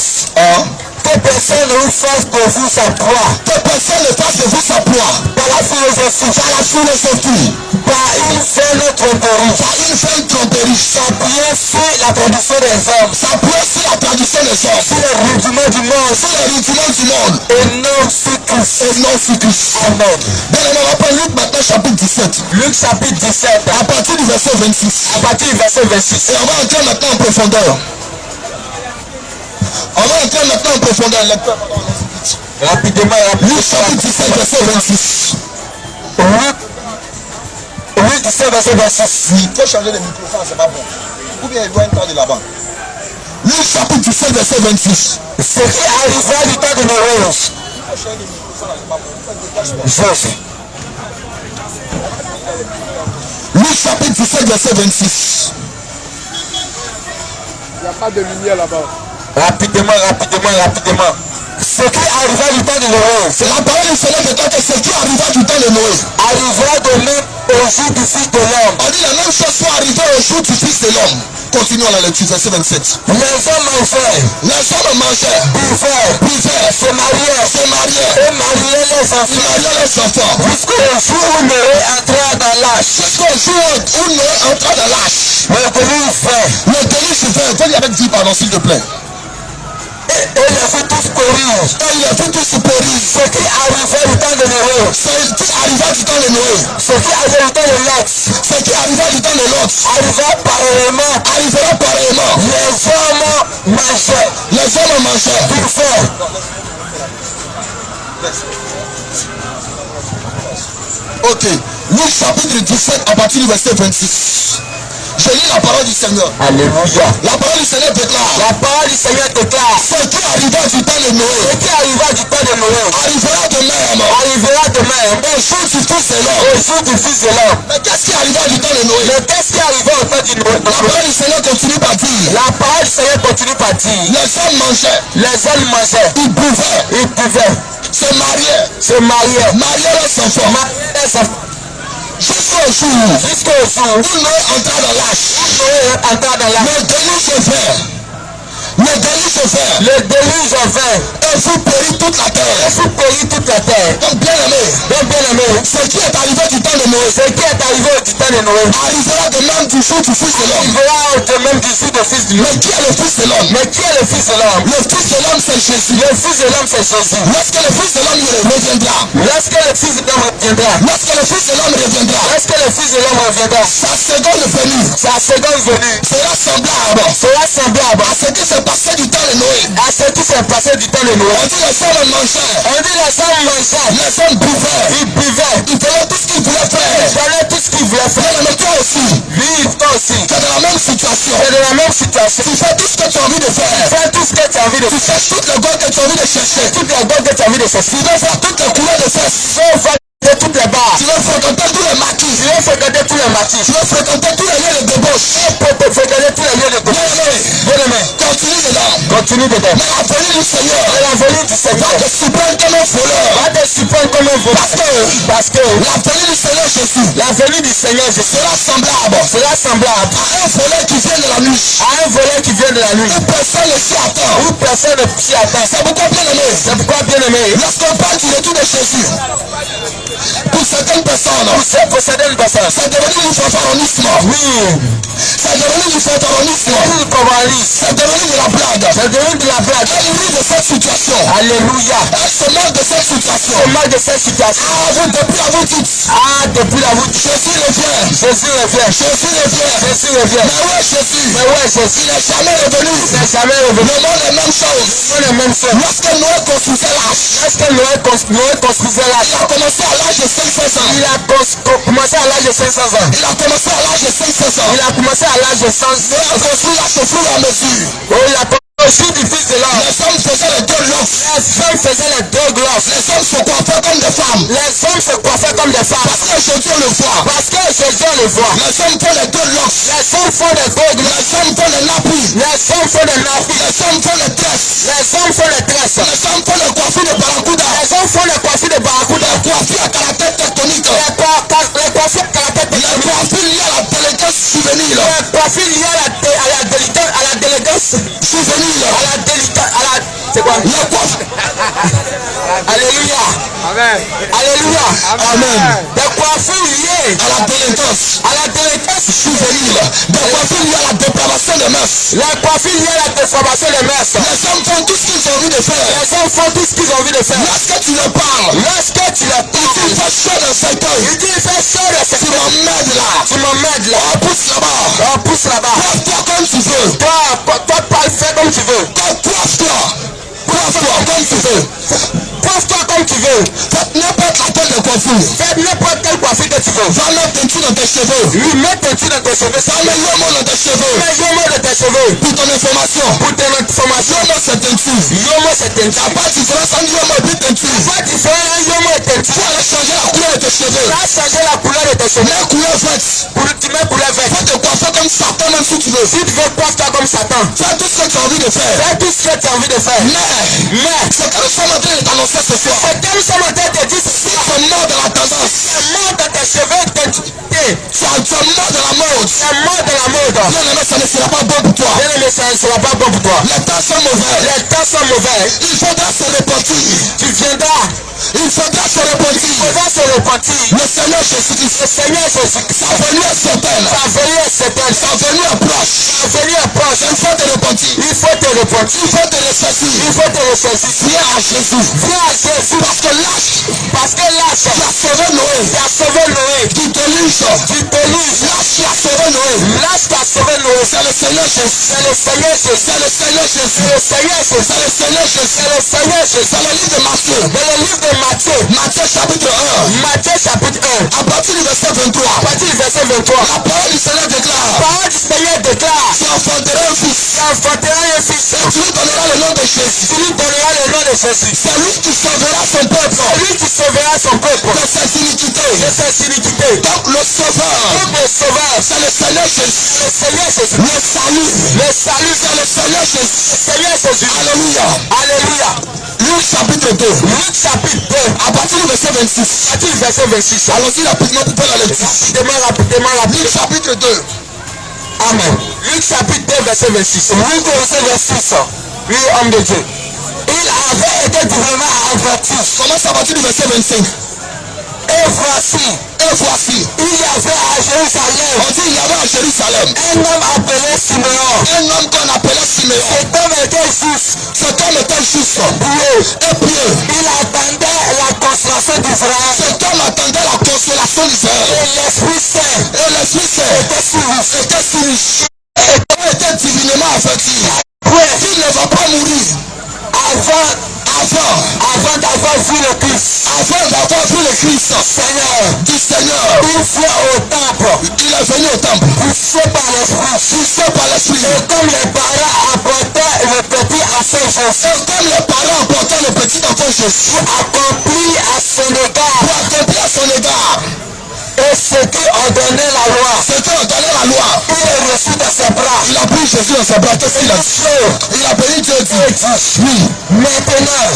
Que personne ne vous fasse de vous sa proie. Que personne ne fasse de vous sa proie. Par la philosophie. Par la philosophie. Par une seule tromperie. Par une seule tromperie. S'appuyer sur la tradition des hommes. S'appuyer sur la tradition des hommes. Sur les rudiments du monde. Sur les rudiments du monde. Et non sur Christ. Et non sur Christ. Amen. Bien, on va prendre Luc maintenant chapitre 17. Luc chapitre 17. À partir du verset 26. À partir du verset 26. Et on va entrer maintenant en profondeur. On va entrer maintenant en profondeur. Rapidement. Luc chapitre 17 verset 26. Luc 17 verset 26. Il faut changer le microphone, c'est pas bon. Ou bien il doit entrer de là-bas. Luc chapitre 17 verset 26. Ce qui arrivera du temps de Noé. Luc chapitre 17 verset 26. Il n'y a pas de lumière là-bas. Rapidement. Ce qui arrivera du temps de Noé. C'est la parole du Seigneur de toi que ce qui arrivera du temps de Noé. Arrivera de même au jour du Fils de l'homme. On dit la même chose soit arrivée au jour du Fils de l'homme. Continuons la lecture, verset 27. Les hommes mangeaient. Les hommes mangeaient. Buvaient. Se mariaient. Et mariaient les enfants. Jusqu'au jour où Noé entra dans l'âge. Jusqu'au jour où Noé entra dans l'âge. Le déluge vint. Le déluge vint. Il faut dire avec 10 pardon, s'il te plaît. Et les fit tous périr. Et il a fait tout se périr. Ce qui arrivait du temps de Noé. Ce qui arriva du temps de Noé. Ce qui arrivait du temps de Lot. Ce qui arriva du temps de Lot. Arrivera pareillement. Arrivera pareillement. Les hommes mangeaient. Les hommes mangeaient. Buvaient. Ok. Luc chapitre 17 à partir du verset 26. Je lis la parole du Seigneur. Alléluia. La parole du Seigneur déclare. La parole du Seigneur déclare. Ce qui arriva du temps de Noé. Ce qui arriva du temps de Noé. Arrivera de même. Arrivera de même. Au jour du Fils de l'homme. Au jour du Fils de l'homme. Mais qu'est-ce qui arriva du temps de Noé? Mais qu'est-ce qui arriva au temps du Noé? La parole du Seigneur continue par dire. La parole du Seigneur continue par dire. Les hommes mangeaient. Les hommes mangeaient. Ils buvaient. Ils buvaient. Se mariaient. Se mariaient. Mariaient leurs enfants. Mariaient les enfants. Jusqu'au jour où Noé entra dans l'âge. Le déluge vint. Le déluge vint. Le déluge vint. Et vous périt toute la terre. Et vous périt toute la terre. Donc bien aimé. Ce qui est arrivé du temps de Noé. Ce qui est arrivé du temps de Noé. Arrivera de même du jour du Fils de l'homme. Arrivera de même du jour du Fils de l'homme. Mais qui est le Fils de l'homme? Mais qui est le Fils de l'homme? Le Fils de l'homme c'est Jésus. Le Fils de l'homme c'est Jésus. Lorsque le Fils de l'homme reviendra. Lorsque le Fils de l'homme reviendra. Lorsque le Fils de l'homme reviendra. Lorsque le Fils de l'homme reviendra. Sa seconde venue. Sa seconde venue. Sera semblable. Sera semblable à ce qui s'est passé du temps de Noé. À ce qui s'est passé du temps de Noé. On dit les hommes mangeaient. On dit les hommes mangeaient. Les hommes buvaient. Ils buvaient. Ils faisaient tout ce qu'ils voulaient faire. Ils faisaient tout ce qu'ils voulaient faire. Mais toi aussi. Lui, toi aussi. Tu es dans la même situation. Tu es dans la même situation. Tu fais tout ce que tu as envie de faire. Fais tout ce que tu as envie de faire. Tu cherches toutes les goûts que tu as envie de chercher. Toutes les goûts que tu as envie de chercher. Tu dois faire toutes les couleurs de fesses. Tu dois faire toutes les barres. Tu dois fréquenter tous les maquis. Tu dois fréquenter tous les maquis. Tu dois fréquenter tous les lieux de débauche. Tu fréquenter tous les lieux de débauche. Bien-aimé. Continue dedans. Continue dedans. Mais la venue du Seigneur. Et la venue du Seigneur. Va te surprendre comme un voleur. Va te surprendre comme un voleur. Parce que la venue du Seigneur Jésus. La venue du Seigneur Jésus sera semblable. Sera semblable à un voleur qui vient de la nuit. À un voleur qui vient de la nuit. Où personne ne s'y attend. Où personne ne s'y attend. C'est pourquoi bien aimé. C'est pourquoi bien aimé. Lorsqu'on parle du retour de Jésus. Pour certaines personnes. Pour certaines personnes. C'est devenu du fanfaronisme. Oui. C'est devenu du fanfaronisme. C'est devenu de la blague. C'est devenu de la blague. Elle rit de cette situation. Alléluia. Elle se moque de cette situation. Se moque de cette situation. Ah, vous depuis la vous dites. Ah, depuis la vous dites. Jésus revient. Jésus revient. Jésus revient. Jésus revient. Mais où est Jésus? Mais où est Jésus? Il n'est jamais revenu. Il n'est jamais revenu. Le monde est même chose. Le monde est même chose. Lorsque Noé construisait l'arche. Lorsque Noé construisait l'arche. Il a commencé à l'âge de 500 ans. Il a commencé à l'âge de 500 ans. Il a commencé à l'âge de 500 ans. Il a commencé à l'âge de 100 ans. Il a construit l'arche au fur et à mesure. Oh, il a construit du Fils de l'homme. Les hommes faisaient les deux lofts. Les hommes faisaient les deux glosses. Les hommes se coiffaient comme des femmes. Les hommes se coiffaient comme des femmes. Parce qu'aujourd'hui on le voit. Parce qu'aujourd'hui on le voit. Les hommes font les deux lofts. Les hommes font des deux glosses. Les hommes font les nappies. Les hommes font des nappies. Les hommes font les tresses. Les hommes font les tresses. Les hommes font les coiffures de barracuda. Les hommes font les coiffures de barracuda. Les coiffures à caractère tectonique. Les coiffures à caractère tectonique. Les coiffures liées à la délégance juvénile. Les coiffures liées à la délégance juvénile. c'est quoi? Les Alléluia. Amen. Des coiffures liées À la délinquance. juvénile. Des coiffures liées à la dépravation des mœurs. Les coiffures liées à la déformation des mœurs. Les hommes font tout ce qu'ils ont envie de faire. Les hommes font tout ce qu'ils ont envie de faire. Lorsque tu leur parles, Lorsque tu leur il parles, fait chaud dans cette œil. il dit fais chaud de Tu cette m'emmènes là. Tu m'emmènes là. On pousse là-bas. On pousse là-bas. Coiffe-toi comme tu veux. Toi, parle, fais comme tu veux. Coiffe-toi. Coiffe-toi comme tu veux. Coiffe-toi comme tu veux. Faites n'importe laquelle de coiffure. Fais n'importe quelle coiffure que tu veux. Va mettre teinture dans tes cheveux. Lui, mets teinture dans tes cheveux. Va mettre yomo dans tes cheveux. Mets yomo dans tes cheveux. Pour ton information. Pour tes informations. Yomo c'est teinture. Yomo, c'est Il n'y teinture. a pas de différence entre yomo et puis teinture. Pas différent, yomo et Tu teinture. vas aller changer la couleur de tes cheveux. Tu as changé la couleur de tes cheveux. Mets couleur verte. Tu mets couleur verte. Faut te coiffer comme Satan même si tu veux. Si tu veux coiffe-toi comme Satan. Fais tout ce que tu as envie de faire. Fais tout ce que tu as envie de faire. Mais ce que nous sommes en train de t'annoncer ce soir, C'est comme ça, mon tête te dit, si tu es mort de la tendance, c'est mort dans tes cheveux, teinture. tu es mort de la mode, C'est mort dans la mode. bien aimé, ça ne sera pas bon pour toi. Bien aimé, ça ne sera pas bon pour toi. Les temps sont mauvais. Les temps sont mauvais. Il faudra se repentir. Tu viendras. Il faudra se Tu repentir. faudras se repentir. Le Seigneur Jésus-Christ, Le Seigneur Jésus-Christ. sa venue est certaine. Sa venue est certaine. Sa venue est proche. Sa venue est proche. Il faut te repentir. Il faut te repentir. Il faut te ressaisir. Il faut te ressaisir. Viens à Jésus. Viens à Jésus. Parce que l'âge Parce que l'âge qui a sauvé Noé, qui a sauvé Noé, qui déluge, qui déluge, l'âge qui a sauvé Noé, l'âge qui a sauvé Noé, c'est le Seigneur Jésus. c'est le Seigneur Jésus. C'est le Seigneur Jésus. C'est le Seigneur Jésus. C'est le Seigneur Jésus. C'est le Seigneur Jésus. C'est le livre de Matthieu. Dans le livre de Matthieu, Matthieu chapitre 1. Matthieu chapitre 1, À partir du verset 23. à partir du verset 23, La parole du Seigneur déclare. la parole du Seigneur déclare, Tu enfanteras un fils. tu enfanteras un fils, Et tu lui donneras le nom de Jésus. tu lui donneras le nom de Jésus. C'est lui qui sauvera son peuple Lui qui sauvera son peuple de ses iniquités. de ses iniquités. Donc le sauveur, Donc le sauveur, c'est le Seigneur Jésus. le Seigneur Jésus. Le salut, Le salut, c'est le Seigneur Jésus. le Seigneur Jésus. Alléluia. Alléluia. Luc chapitre 2. Luc chapitre 2, À partir du verset 26. à partir du verset 26. Allons-y rapidement pour faire la lecture. Rapidement. Luc chapitre 2. Amen. Luc chapitre 2, verset 26. Luc verset 26. Oui, homme de Dieu. Il avait été vraiment averti. Commence à partir du verset 25. Et voici, il y avait à Jérusalem On dit il y avait à Jérusalem un homme appelé Siméon. un homme qu'on appelait Siméon. Cet homme était juste, Cet homme était juste pieux. et pieux. Il attendait la consolation d'Israël. Cet homme attendait la consolation d'Israël. Et l'Esprit Saint Et l'Esprit Saint était sur lui. était sur lui. Il était divinement averti. Ouais. Il ne va pas mourir Avant d'avoir vu le Christ, avant d'avoir vu le Christ Seigneur, du Seigneur. une fois au temple, Il est venu au temple. poussé par l'Esprit. Poussé par l'Esprit. Et comme les parents apportaient le petit à Saint Jésus, Et comme les parents emportaient le petit enfant Jésus accompli à son égard, pour accomplir à son égard et ce qui ordonnait la loi, ce qui ordonnait la loi, il est reçu dans ses bras. il a pris Jésus dans ses bras. Qu'est-ce qu'il a dit? Il a béni Dieu dit. Oui. Maintenant,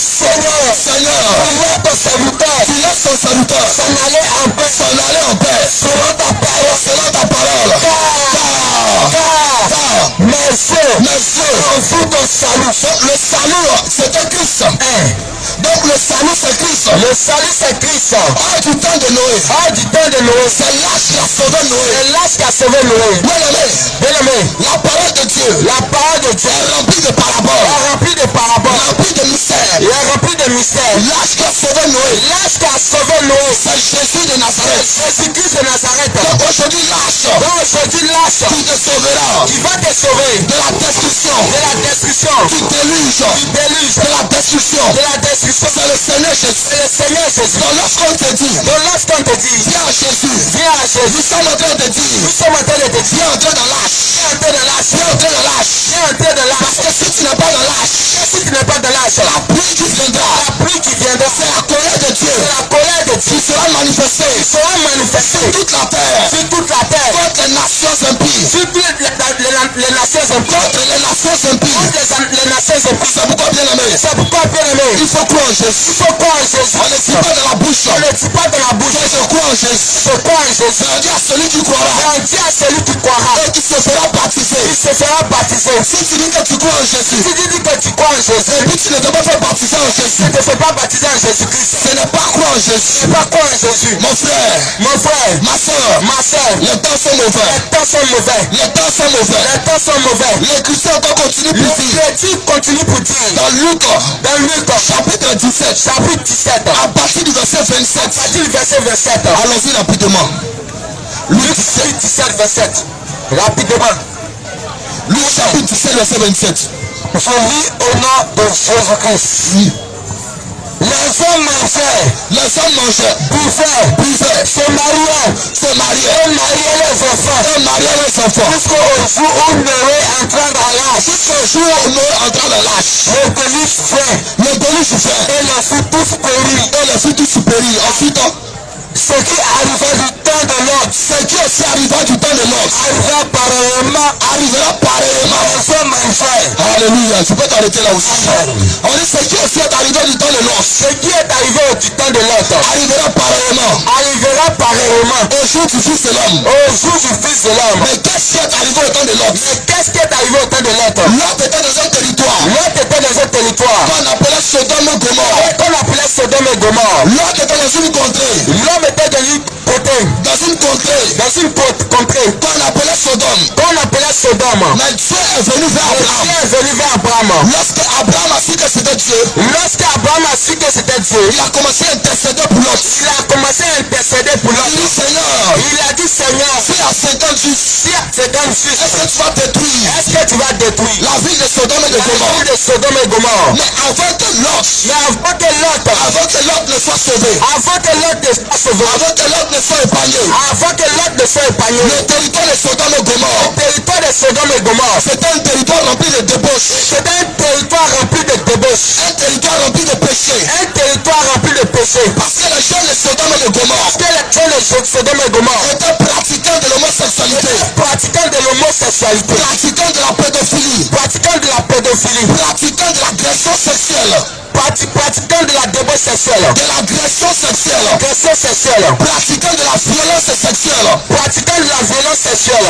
Seigneur, Il est ton serviteur, tu laisses ton serviteur s'en aller en paix, s'en aller en paix selon ta parole, selon ta parole. Car mes yeux ont vu ton salut. Le salut, c'était Christ. Donc le salut, c'est Christ. le salut c'est Christ. Hors du temps de Noé. Hors du temps de Noé, C'est l'âge qui a sauvé Noé. c'est l'âge qui a sauvé Noé. Bien-aimé, Bien-aimé, la parole de Dieu la parole de Dieu est remplie de paraboles, est remplie de paraboles, remplie de mystères. il est rempli de mystères. L'âge qui a sauvé Noé, L'âge qui a sauvé Noé, c'est Jésus de Nazareth. Jésus-Christ de Nazareth. Donc aujourd'hui, l'âge Donc aujourd'hui l'âge qui te sauvera qui va te sauver de la destruction, de la destruction, du déluge, du déluge, de la destruction, de la destruction, c'est le Seigneur Jésus. c'est le Seigneur Jésus. Donc lorsqu'on te dit, Donc lorsqu'on te dit, viens à Jésus, viens à Jésus, nous sommes en train de dire, nous sommes en train de te dire, viens entrer dans l'âge, viens entrer dans l'âge, viens entrer dans l'âge. viens entrer dans l'âge. Parce que si tu n'es pas dans l'âge, Si tu n'es pas dans l'âge, la pluie qui viendra, la pluie qui viendra, c'est la colère de Dieu c'est la colère de Dieu qui sera manifestée sera manifestée toute la terre sur toute la terre, contre les nations impies. sur toutes les nations impies, Contre les nations impies. toutes les nations impies. C'est pourquoi, bien aimé, C'est pourquoi, bien aimé, il faut croire en Jésus. il faut croire en Jésus. On ne dit pas de la bouche, On ne dit pas dans la bouche, je crois en Jésus. je crois en Jésus. On dit à celui qui croira On dit à celui qui croira et qui se fera baptiser baptisé. Il se fera baptiser. Si tu dis que tu crois en Jésus, Si tu dis que tu crois en Jésus, et puis tu ne te pas fait baptiser en tu Jésus, ne te fais pas baptiser en Jésus-Christ. ce n'est pas croire en Jésus. Tu ne pas croire en Jésus. Mon frère, Mon frère, ma soeur, ma soeur, les temps sont mauvais. les temps sont mauvais. Les temps sont mauvais. Les temps sont mauvais. Les chrétiens encore continuent pour Les dire. chrétiens continuent pour dire. Dans Luc, Dans Luc, chapitre 17, chapitre 17, à partir du verset 27. à partir du verset 27. Allons-y rapidement. Luc 17, 27. Rapidement. Luc chapitre 17, verset 27. Je lis au nom de Jésus-Christ. Les hommes mangeaient, buvaient, se mariaient, et mariaient les enfants. Jusqu'au jour où Noé entra dans l'âge. Le déluge vint. Et les fut tous péris. Ensuite, Ce qui arriva du temps de l'autre, ce qui aussi arriva du temps de l'autre, arrivera arrivera pareillement. les hommes mangeaient. Alléluia. Tu peux t'arrêter là aussi. On dit ce qui aussi est arrivé du temps de l'autre, Ce qui est arrivé du temps de l'autre, arrivera pareillement. arrivera pareillement Au jour du Fils de l'homme. au jour du Fils de l'homme. Mais qu'est-ce qui est arrivé au temps de l'autre? Mais qu'est-ce qui est arrivé au temps de l'autre? L'autre était dans un territoire L'autre était dans un territoire qu'on appelait Sodome et Gomorrhe. qu'on appelait Sodome et Gomorrhe. L'autre était dans une contrée. L'homme était dans une contrée Qu'on appelait Sodome. qu'on appelait Sodome. Mais Dieu est venu vers Abraham. Dieu est venu vers Abraham. Lorsque Abraham a su que c'était Dieu, Lorsqu'Abraham a su que c'était Dieu, il a commencé à intercéder pour l'autre. il a commencé à intercéder pour Il l'autre. dit Seigneur, Il a dit Seigneur, si à 50 justes, si c'est un est-ce juste, que tu vas détruire est-ce que tu vas détruire la ville de Sodome et de la Gomorrhe? ville de Sodome et Gomorrhe? Mais avant que l'autre Mais ne soit sauvé, avant que l'autre ne soit sauvé, avant que l'autre ne soit épargné, avant que l'autre ne soit épargné, le territoire de Sodome et Gomorrhe, le territoire de Sodome et Gomorrhe, c'était un territoire rempli de débauche, c'est un territoire rempli de débauche, un territoire rempli de péché. un territoire rempli de péché. Parce que les gens de Sodome et de Gomorrhe Que les gens de Sodome et Gomorrhe étaient pratiquants de l'homosexualité, pratiquant de l'homosexualité, pratiquants de la pédophilie, pratiquant de la pédophilie, pratiquants de l'agression sexuelle, pratiquant de la débauche sexuelle, pratiquants de la violence sexuelle, pratiquant de la violence sexuelle,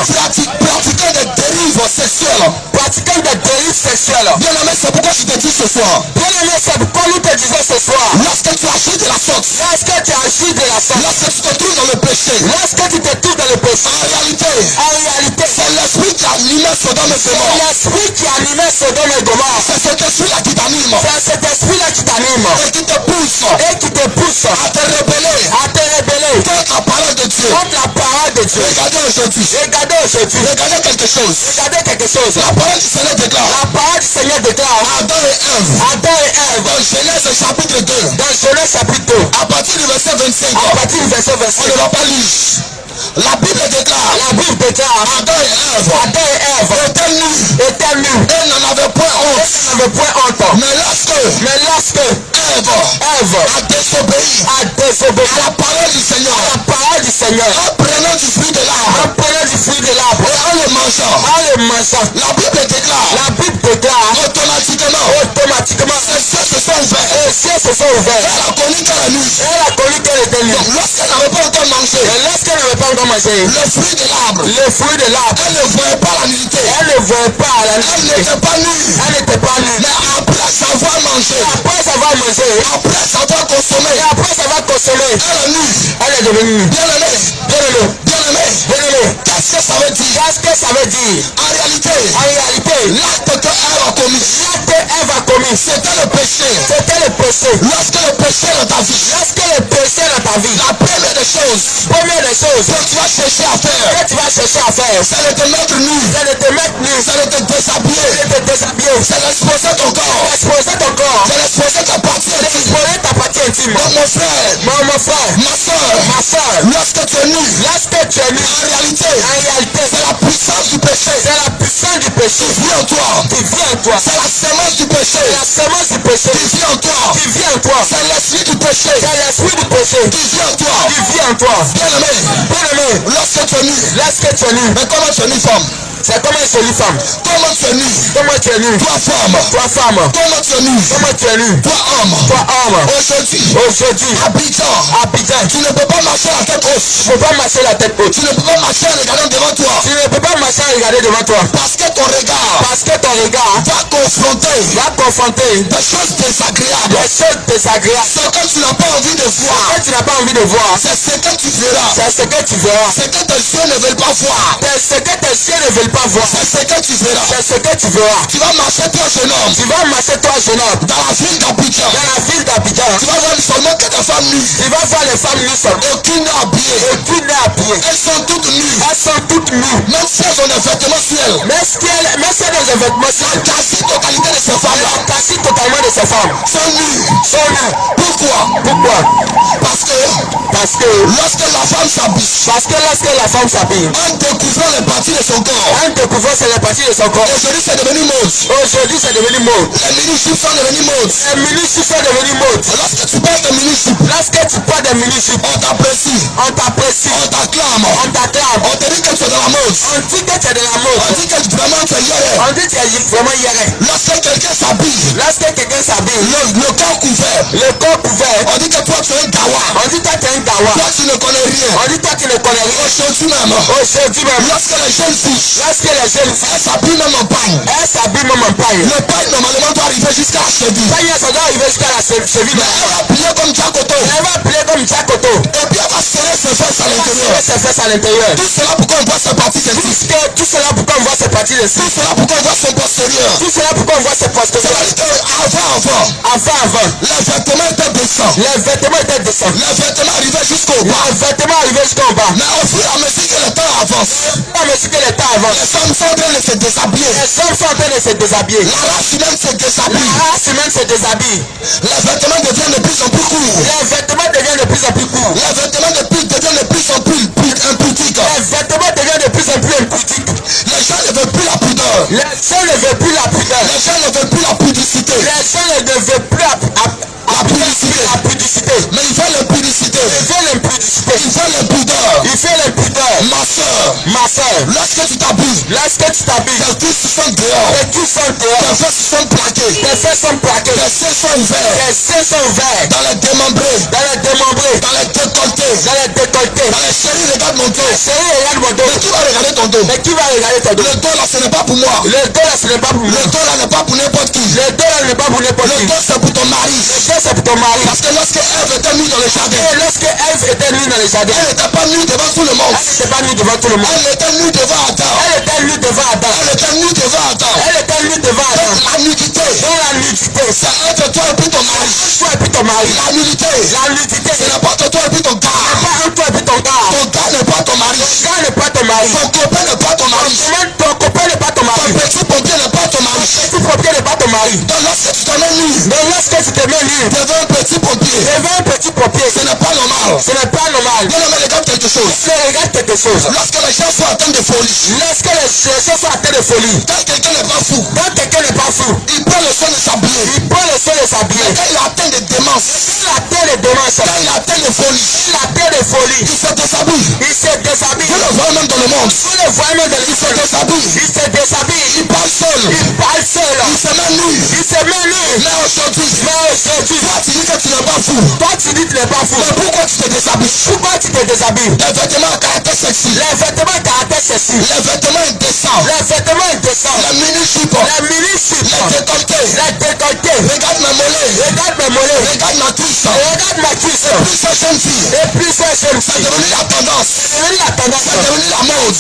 pratiquants des dérives sexuelles. pratiquant des dérives sexuelles. Bien aimé, c'est pourquoi je te dis ce soir, Bien aimé, c'est pourquoi nous te disons ce soir, lorsque tu agis de la sorte, lorsque tu agis de la sorte, lorsque tu te trouves dans le péché, lorsque tu te trouves dans le péché, en réalité, c'est l'esprit qui animait Sodome et Gomorrhe. l'esprit qui animait Sodome et Gomorrhe. C'est cet esprit-là qui t'anime C'est cet esprit-là qui t'anime et qui te pousse et qui te pousse à te rebeller à te révéler contre la parole de Dieu. contre la parole de Dieu. Regardez aujourd'hui, Regardez aujourd'hui, regardez quelque chose. regardez quelque chose. La parole du Seigneur déclare La parole du Seigneur déclare Adam et Ève Adam et Ève dans Genèse chapitre 2 dans Genèse chapitre 2 à partir du verset 25. à partir du verset On 25. ne va pas lire. La Bible déclare La Bible déclare Adam et Ève Adam et Ève étaient nus étaient nus et n'en avaient point et honte. n'avaient point honte. Mais lorsque Ève Ève a désobéi a désobéi à la parole du Seigneur, à la parole du Seigneur en prenant du fruit de en l'arbre prenant du fruit de l'arbre et en le mangeant, en le mangeant. la Bible déclare La Bible déclare automatiquement les ces cieux se sont ouverts. cieux se sont ouverts. Elle a connu qu'elle est nue. Elle a connu qu'elle était nue. Donc lorsqu'elle n'avait pas encore mangé Et lorsqu'elle n'avait pas encore mangé le fruit de l'arbre, le fruit de l'arbre, elle ne voyait pas la nudité. elle ne voyait pas la Elle nudité. n'était pas nue. Elle n'était pas nue. Mais après avoir mangé, Après avoir mangé, après avoir consommé, et après avoir consommé, elle est nue. elle est devenue nue. Bien aimé, Bien aimé, bien aimé. bien aimé. Qu'est-ce que ça veut dire? Qu'est-ce que ça veut dire? En réalité, En réalité, l'acte que Ève a commis, l'acte Ève a commis, c'était le péché. c'était le péché. Lorsque le péché est dans ta vie, Lorsque le péché est dans ta vie, la première des choses première des choses que tu vas chercher à faire, que tu vas chercher à faire, c'est de te mettre nu, c'est de te mettre nu, c'est de te déshabiller, c'est de te déshabiller, c'est d'exposer ton corps, exposer ton corps, c'est d'exposer ta partie intime. exposer ta partie intime. Donc mon frère, Mon frère, ma soeur, ma soeur, lorsque tu es nu, lorsque tu es nu, en réalité, c'est c'est la puissance du péché la puissance du péché qui vit en toi. qui vit en toi. C'est la semence du péché La semence du péché qui vit en toi. qui vit en toi. C'est l'esprit du péché C'est l'esprit du péché qui vit en toi. qui vit en toi. Bien aimé, Bien aimé, lorsque tu es nu, lorsque tu es nu, mais comment tu es nu, femme? c'est comme une jolie femme. Comment tu es nu? Comment tu es nu? Toi, femme. Toi femme. Comment tu es nu? Comment tu es nu? Toi, homme. Toi homme. Aujourd'hui, Aujourd'hui, Abidjan, Abidjan, tu ne peux pas marcher la tête tu hausse. ne peux pas marcher la tête haute. Tu ne peux pas marcher en regardant devant toi. Tu ne peux pas marcher en regarder devant toi. Parce que ton regard va confronter des choses désagréables. Ce que tu n'as pas envie de voir. C'est ce que tu verras. Ce que tes yeux ne veulent pas voir. C'est ce que tu verras. Tu vas marcher toi jeune homme. Dans la ville d'Abidjan. Tu vas voir seulement que des femmes nues. Aucune n'est habillée. Elles sont toutes nues. Même si elles ont des vêtements suels. La quasi-totalité de ces femmes sont nues. Pourquoi? Parce que lorsque la femme s'habille, en découvrant les parties de son corps, aujourd'hui c'est devenu mode. Les mini-jupes sont devenus mode. Lorsque tu portes des mini-jupes, on t'apprécie, on t'acclame, on te dit que tu es dans la mode, on dit que vraiment tu es vraiment hier. Lorsque quelqu'un s'habille, le corps couvert, on dit que toi tu es un gawa. Toi tu ne connais rien. Aujourd'hui même, lorsque les jeunes filles, elles s'habillent même en pagne. Le pagne normalement doit arriver jusqu'à la cheville. Mais elle va plier comme Jacoto. Et puis elle va serrer ses fesses à l'intérieur. Tout cela pourquoi on voit ses parties intimes. Tout cela pourquoi on voit son postérieur. C'est-à-dire qu'avant, les vêtements étaient décents. Les vêtements arrivaient jusqu'au bas. Mais au fur et à mesure que le temps avance, les femmes sont en train de se déshabiller. La race humaine se déshabille. Les vêtements deviennent de plus en plus courts. Les vêtements deviennent de plus en plus impudiques. Les gens ne veulent plus la pudeur. Les gens ne veulent plus la pudicité. La pudicité. Mais ils veulent l'impudicité. Ils veulent l'impudeur. Ma soeur, lorsque tu t'habilles, tes cuisses sont dehors. Tes fesses sont plaquées. Tes seins sont ouverts. Dans les démembrés. Dans les décolletés. Dans les chéris, regarde mon dos. Mais qui va regarder ton dos? Le dos là ce n'est pas pour moi. Le dos là n'est pas pour n'importe qui. Le dos c'est pour ton mari. Parce que lorsque Ève était nue dans le jardin, elle n'était pas nue devant tout le monde. Elle était nue devant Adam. Donc la nudité, c'est entre toi et puis ton mari. La nudité, c'est n'est pas entre toi et puis ton gars. Ton gars n'est pas ton mari. Ton copain n'est pas ton mari. Ton petit pompier n'est pas ton mari. Donc lorsque tu te mets nu devant un petit pompier, ce n'est pas normal. Bien aimé, regarde quelque chose. Lorsque les gens sont atteints de folie, quand quelqu'un n'est pas fou, il prend le soin de s'habiller. Mais quand il atteint des démences, quand il atteint de folie, il se déshabille. Vous le voyez même dans le monde. Il se déshabille. Il parle seul. Il se met nu. Mais aujourd'hui, toi tu dis que tu n'es pas fou. Mais pourquoi tu te déshabilles? Les vêtements à caractère sexy. Les vêtements indécents. Les mini-jupes. Les décolletés. Regarde mes mollets. Regarde ma cuisse. Et plusieurs jeunes filles. C'est devenu la tendance. C'est devenu la mode.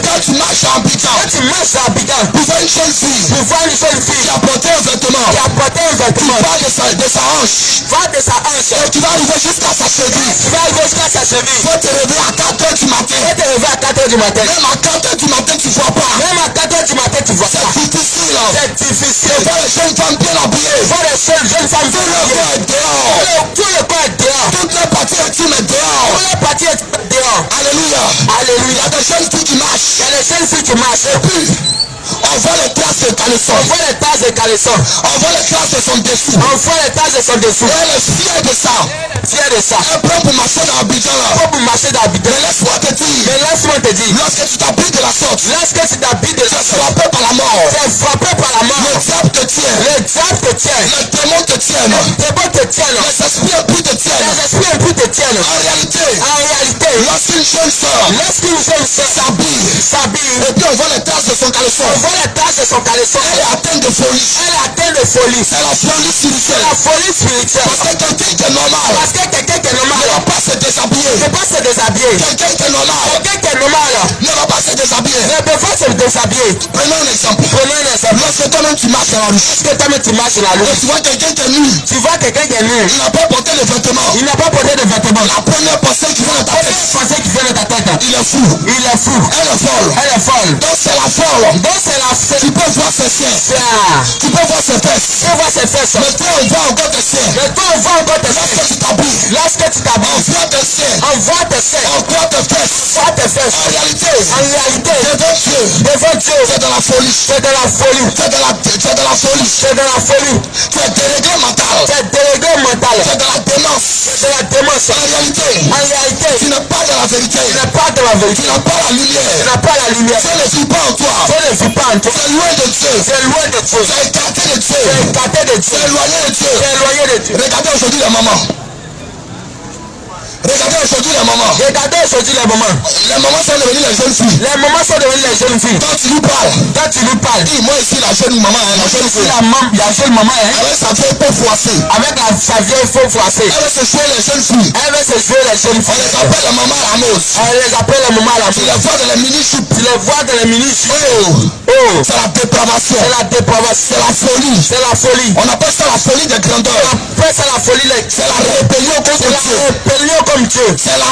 Quand tu marches à Abidjan, tu vois une jeune fille qui a porté un vêtement. Tu parles de sa hanche. Et tu vas arriver jusqu'à sa cheville. Faut te réveiller à 4h du matin. Même à 4h du matin tu vois pas. C'est difficile. Tu vois les jeunes femmes bien habillées. Tout le corps est dehors. Toutes les parties intimes est dehors. Alléluia. Il y a des jeunes filles qui marchent. Et puis on voit les traces de caleçon. On voit les traces de son dessous. Et elle est fière de ça. Elle prend pour marcher dans Abidjan là. Mais laisse-moi te dire. Lorsque tu t'habilles de la sorte, tu es frappé par la mort. Le diable te tient. Les démons te tiennent. Les esprits impuis te tiennent. plus te tienne. En réalité, lorsqu'une jeune soeur s'habille, et puis on voit les taches de son caleçon, elle est atteinte de folie. C'est la folie spirituelle. Parce que quelqu'un qui est normal ne va pas se déshabiller. Quelqu'un qui est normal ne va pas se déshabiller. Prenons un exemple. Lorsque toi-même tu marches dans la rue, et tu vois quelqu'un qui est nu, il n'a pas porté de vêtements. La première pensée qui vient dans ta tête, il est fou. Elle est folle. Donc c'est la folle. Tu peux voir ses seins. Tu peux voir ses fesses. Mais toi on voit encore tes seins. Lorsque tu t'habilles, on voit tes seins. On voit tes fesses. En réalité, devant Dieu, c'est de la folie. Tu es déréglé mental. C'est de la démence. En réalité, tu n'es pas dans la vérité. Tu n'as pas la lumière. Tu ne vis pas en toi. C'est loin de Dieu. C'est écarté de Dieu. C'est éloigné de Dieu. Regardez aujourd'hui les mamans. Regardez aujourd'hui les mamans. Les mamans sont devenues les jeunes filles. Quand tu lui parles, dis moi ici la jeune maman, la jeune fille. Avec sa vieille peau froissée. Elle veut se jouer les jeunes filles. On les appelle les mamans Ramos. Tu les vois dans les mini-jupes. Oh, c'est la dépravation. C'est la folie. On appelle ça la folie des grandeurs. C'est la rébellion contre Dieu. C'est la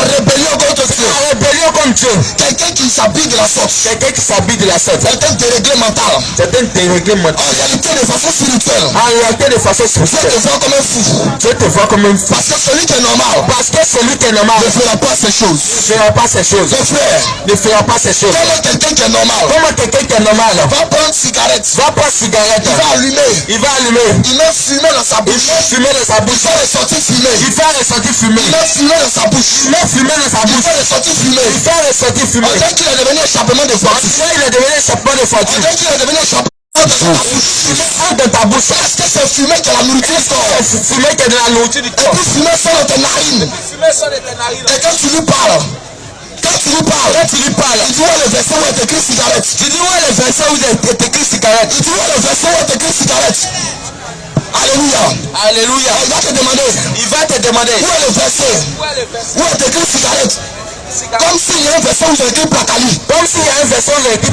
rébellion contre Dieu. Quelqu'un qui s'habille de la sorte. C'est un déréglé mental. En réalité, de façon spirituelle, Dieu te voit comme un fou. Parce que celui qui est normal ne fera pas ces choses. Ne fera pas ces choses. Comment quelqu'un qui est normal va prendre cigarette. Il va allumer. Il met fumée dans sa bouche. Il fait ressortir fumée. Il met fumée dans sa bouche. Il fait ressortir fumée. On dirait qu'il est devenu échappement de voiture. On dirait qu'il est devenu échappement de ta bouche. Est-ce que c'est fumé que la nourriture sort? Et puis fumée sort de tes narines. Et quand tu lui parles, il dit le verset où est écrit cigarette. Il dit le verset où est écrit cigarette. Alléluia. Il va te demander où est le verset où est écrit cigarette. Comme s'il y a un verset où j'ai écrit placali. Comme s'il y a un verset où j'ai écrit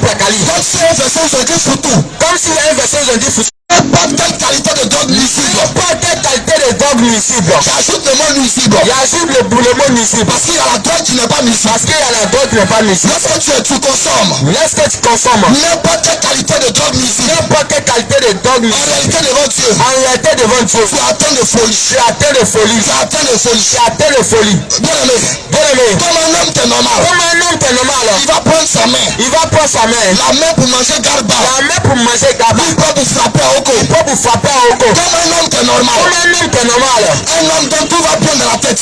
foutu. Pas telle qualité de drogue nuisible. J'ajoute le mot nuisible. Parce qu'il y a la drogue qui n'est pas nuisible. Lorsque tu consommes n'importe quelle qualité de drogue nuisible, en réalité devant Dieu, tu es atteint de folie. Bien aimé, comme un homme qui est normal, il va prendre sa main, la main pour manger garba, il peut vous frapper à Oko. Comme un homme qui est normal, un homme dont tout va bien dans la tête.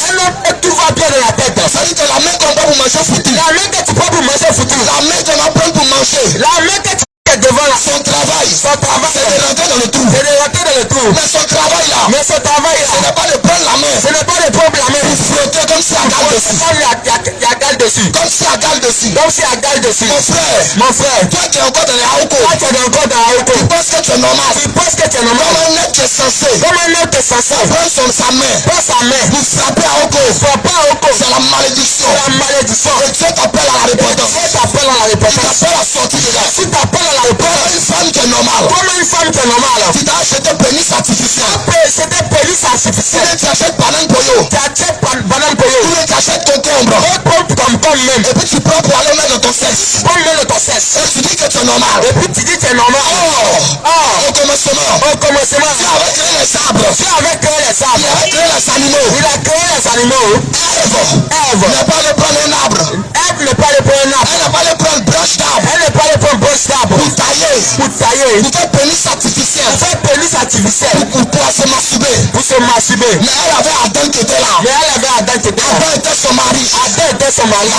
Ça dit que la main qu'on peut vous manger foutu, la main qu'on va prendre pour manger, devant son travail, c'est de rentrer dans le trou. Mais son travail là, ce n'est pas de prendre la main, pour frotter comme si à gale dessus. Mon frère, toi qui es encore dans les haouko, tu penses que tu es normal. Comme un être qui est censé prendre sa main pour frapper à Oko, c'est la malédiction. Et Dieu t'appelle à la repentance. Il t'appelle à sortir de là. Comme une femme qui est normale. Tu t'as acheté pénis artificiel. Tu achètes banane poyo. Ou tu achètes concombre. Et puis tu prends pour aller mettre dans ton sexe. Et tu dis que tu es normal. Au commencement, Dieu avait créé les arbres. Il a créé les animaux. Ève n'est pas allée prendre un arbre. Elle n'est pas allée prendre branche d'arbre pour tailler tailler. Pour faire pénis artificiel. Pour faire pénis artificiel. Pour se masturber. Pour se masturber. Mais elle avait Adam qui était là. Mais elle avait Adam qui était là. Adam était son mari. Adam était son mari.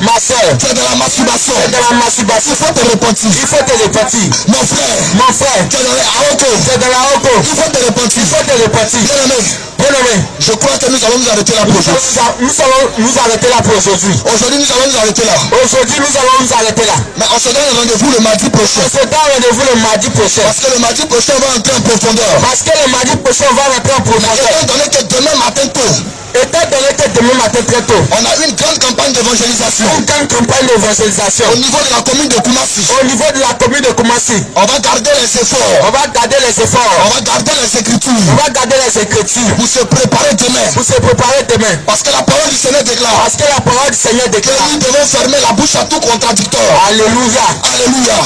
Ma soeur. Tu es de la masturbation. Tu es de la masturbation. Il faut te repentir. Il faut te repentir. Mon frère. Mon frère. Tu es dans la Aoko. Tu es dans la Aoko. Il faut te repentir. Il faut te repentir. Bien-aimé. Je crois que nous allons nous arrêter là pour aujourd'hui. Nous allons nous arrêter là pour aujourd'hui. Aujourd'hui, nous allons nous arrêter là. Aujourd'hui, nous allons nous arrêter là. Mais on se donne rendez-vous le mardi prochain. On se donne rendez-vous le mardi prochain. Parce que le mardi prochain, on va entrer en profondeur. Parce que le mardi prochain, on va rentrer en profondeur. Étant donné que demain matin tôt, étant donné que demain matin très tôt, on a une grande campagne d'évangélisation. Une grande campagne d'évangélisation. Au niveau de la commune de Koumassi. Au niveau de la commune de Koumassi. On va garder les efforts. On va garder les efforts. On va garder les écritures. On va garder les écritures. Pour se préparer demain. Pour se préparer demain. Parce que la parole du Seigneur déclare. Parce que la parole du Seigneur déclare. Que nous devons fermer la bouche à tout contradicteur. Alléluia. Alléluia.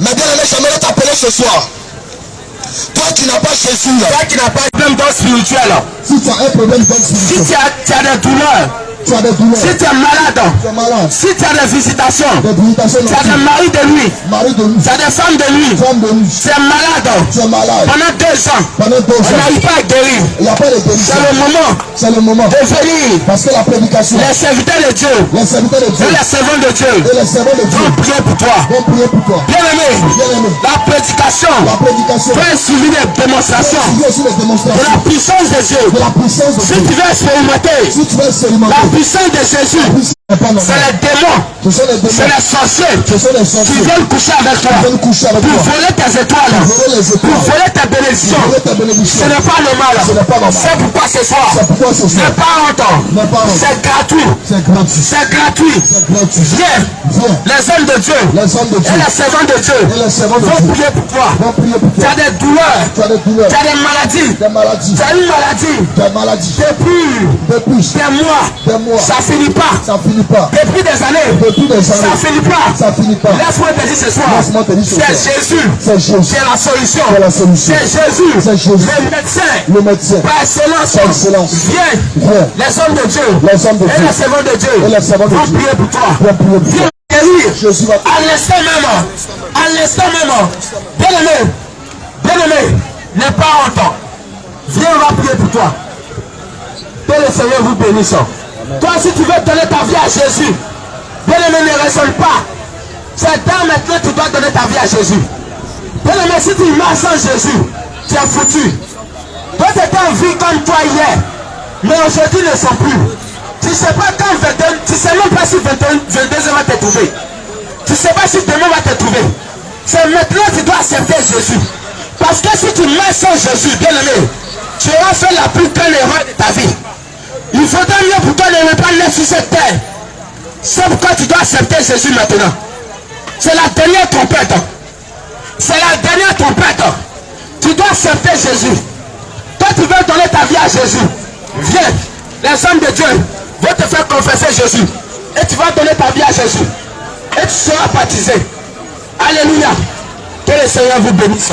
Mais bien aimé, j'aimerais t'appeler ce soir. Toi qui n'as pas Jésus. Toi qui n'as pas de problème spirituel. Si tu as un problème spirituel. Si tu as des douleurs. Tu as des douleurs. Si tu es malade. Tu es malade. Si tu as des visitations. Des visitations. Tu as des maris de nuit. Mari de nuit. Tu as des femmes de nuit. Femme de nuit. Tu es malade. Tu es malade. Pendant 2 ans. Pendant 2 ans. On n'arrive pas à guérir. Il n'y a pas de guérison. C'est le moment. C'est le moment. De venir. Parce que la prédication. Les serviteurs de Dieu. Les serviteurs de Dieu. Et les servants de Dieu. Et les servants de Dieu. Vont prier pour toi. Vont prier pour toi. Bien-aimé. Bien-aimé. La prédication. La prédication. Fait suivi des démonstrations. Aussi les démonstrations. De la puissance de Dieu. De la puissance de Si Dieu. tu veux expérimenter. Si tu veux expérimenter. La puissance de Jésus. C'est les démons. Ce sont les démons. C'est les sorciers. Ce sont les sorciers. Qui veulent coucher avec toi. Qui veulent coucher avec pour toi. voler tes étoiles. Pour voler les étoiles. Pour voler tes bénédictions. Pour voler tes bénédictions. Ce n'est pas normal. Ce n'est pas normal. C'est pourquoi ce soir. C'est pourquoi ce soir. N'est pas honte. N'est pas honte. C'est gratuit. C'est gratuit. C'est gratuit. C'est gratuit. Viens. Viens. Les hommes de Dieu. Les hommes de Dieu. Et les servants de Dieu. Et les servants de vont Dieu. prier pour toi. Vont prier pour Tu toi. as des douleurs. Tu as des douleurs. Tu as des maladies. Des maladies. Tu as une maladie. Des maladies. Depuis des mois. Des mois. Ça finit pas. Ça finit pas. Depuis des années. Depuis des Ça années. finit pas. Ça finit pas. Laisse-moi te dire ce soir. Laisse-moi te dire ce soir. C'est Jésus. C'est Jésus. C'est la solution. C'est la solution. C'est Jésus. C'est Jésus. Le médecin. Le médecin. Par excellence. Par excellence. Viens. Viens. Les hommes de Dieu. Les hommes de Et Dieu. les servants de Dieu. Et les servants de vont Dieu. prier pour toi. Vont prier pour Viens toi. guérir. Jésus va. À l'instant même. À l'instant même. Bien-aimé. Bien-aimé. N'est pas honte. Viens, on va prier pour toi. Que le Seigneur vous bénisse. Toi, si tu veux donner ta vie à Jésus, bien-aimé, ne raisonne pas. C'est dans maintenant que tu dois donner ta vie à Jésus. Bien-aimé, si tu meurs sans Jésus, tu es foutu. Toi, tu étais en vie comme toi hier, mais aujourd'hui ne sont plus. Tu ne sais pas quand 21, tu ne sais même pas si 22 va te trouver. Tu ne sais pas si demain va te trouver. C'est maintenant que tu dois accepter Jésus. Parce que si tu meurs sans Jésus, bien-aimé, tu auras fait la plus grande erreur de ta vie. Il faudra mieux pour toi de ne pas naître sur cette terre. C'est pourquoi tu dois accepter Jésus maintenant. C'est la dernière trompette. C'est la dernière trompette. Tu dois accepter Jésus. Toi, tu veux donner ta vie à Jésus. Viens. Les hommes de Dieu vont te faire confesser Jésus. Et tu vas donner ta vie à Jésus. Et tu seras baptisé. Alléluia. Que le Seigneur vous bénisse.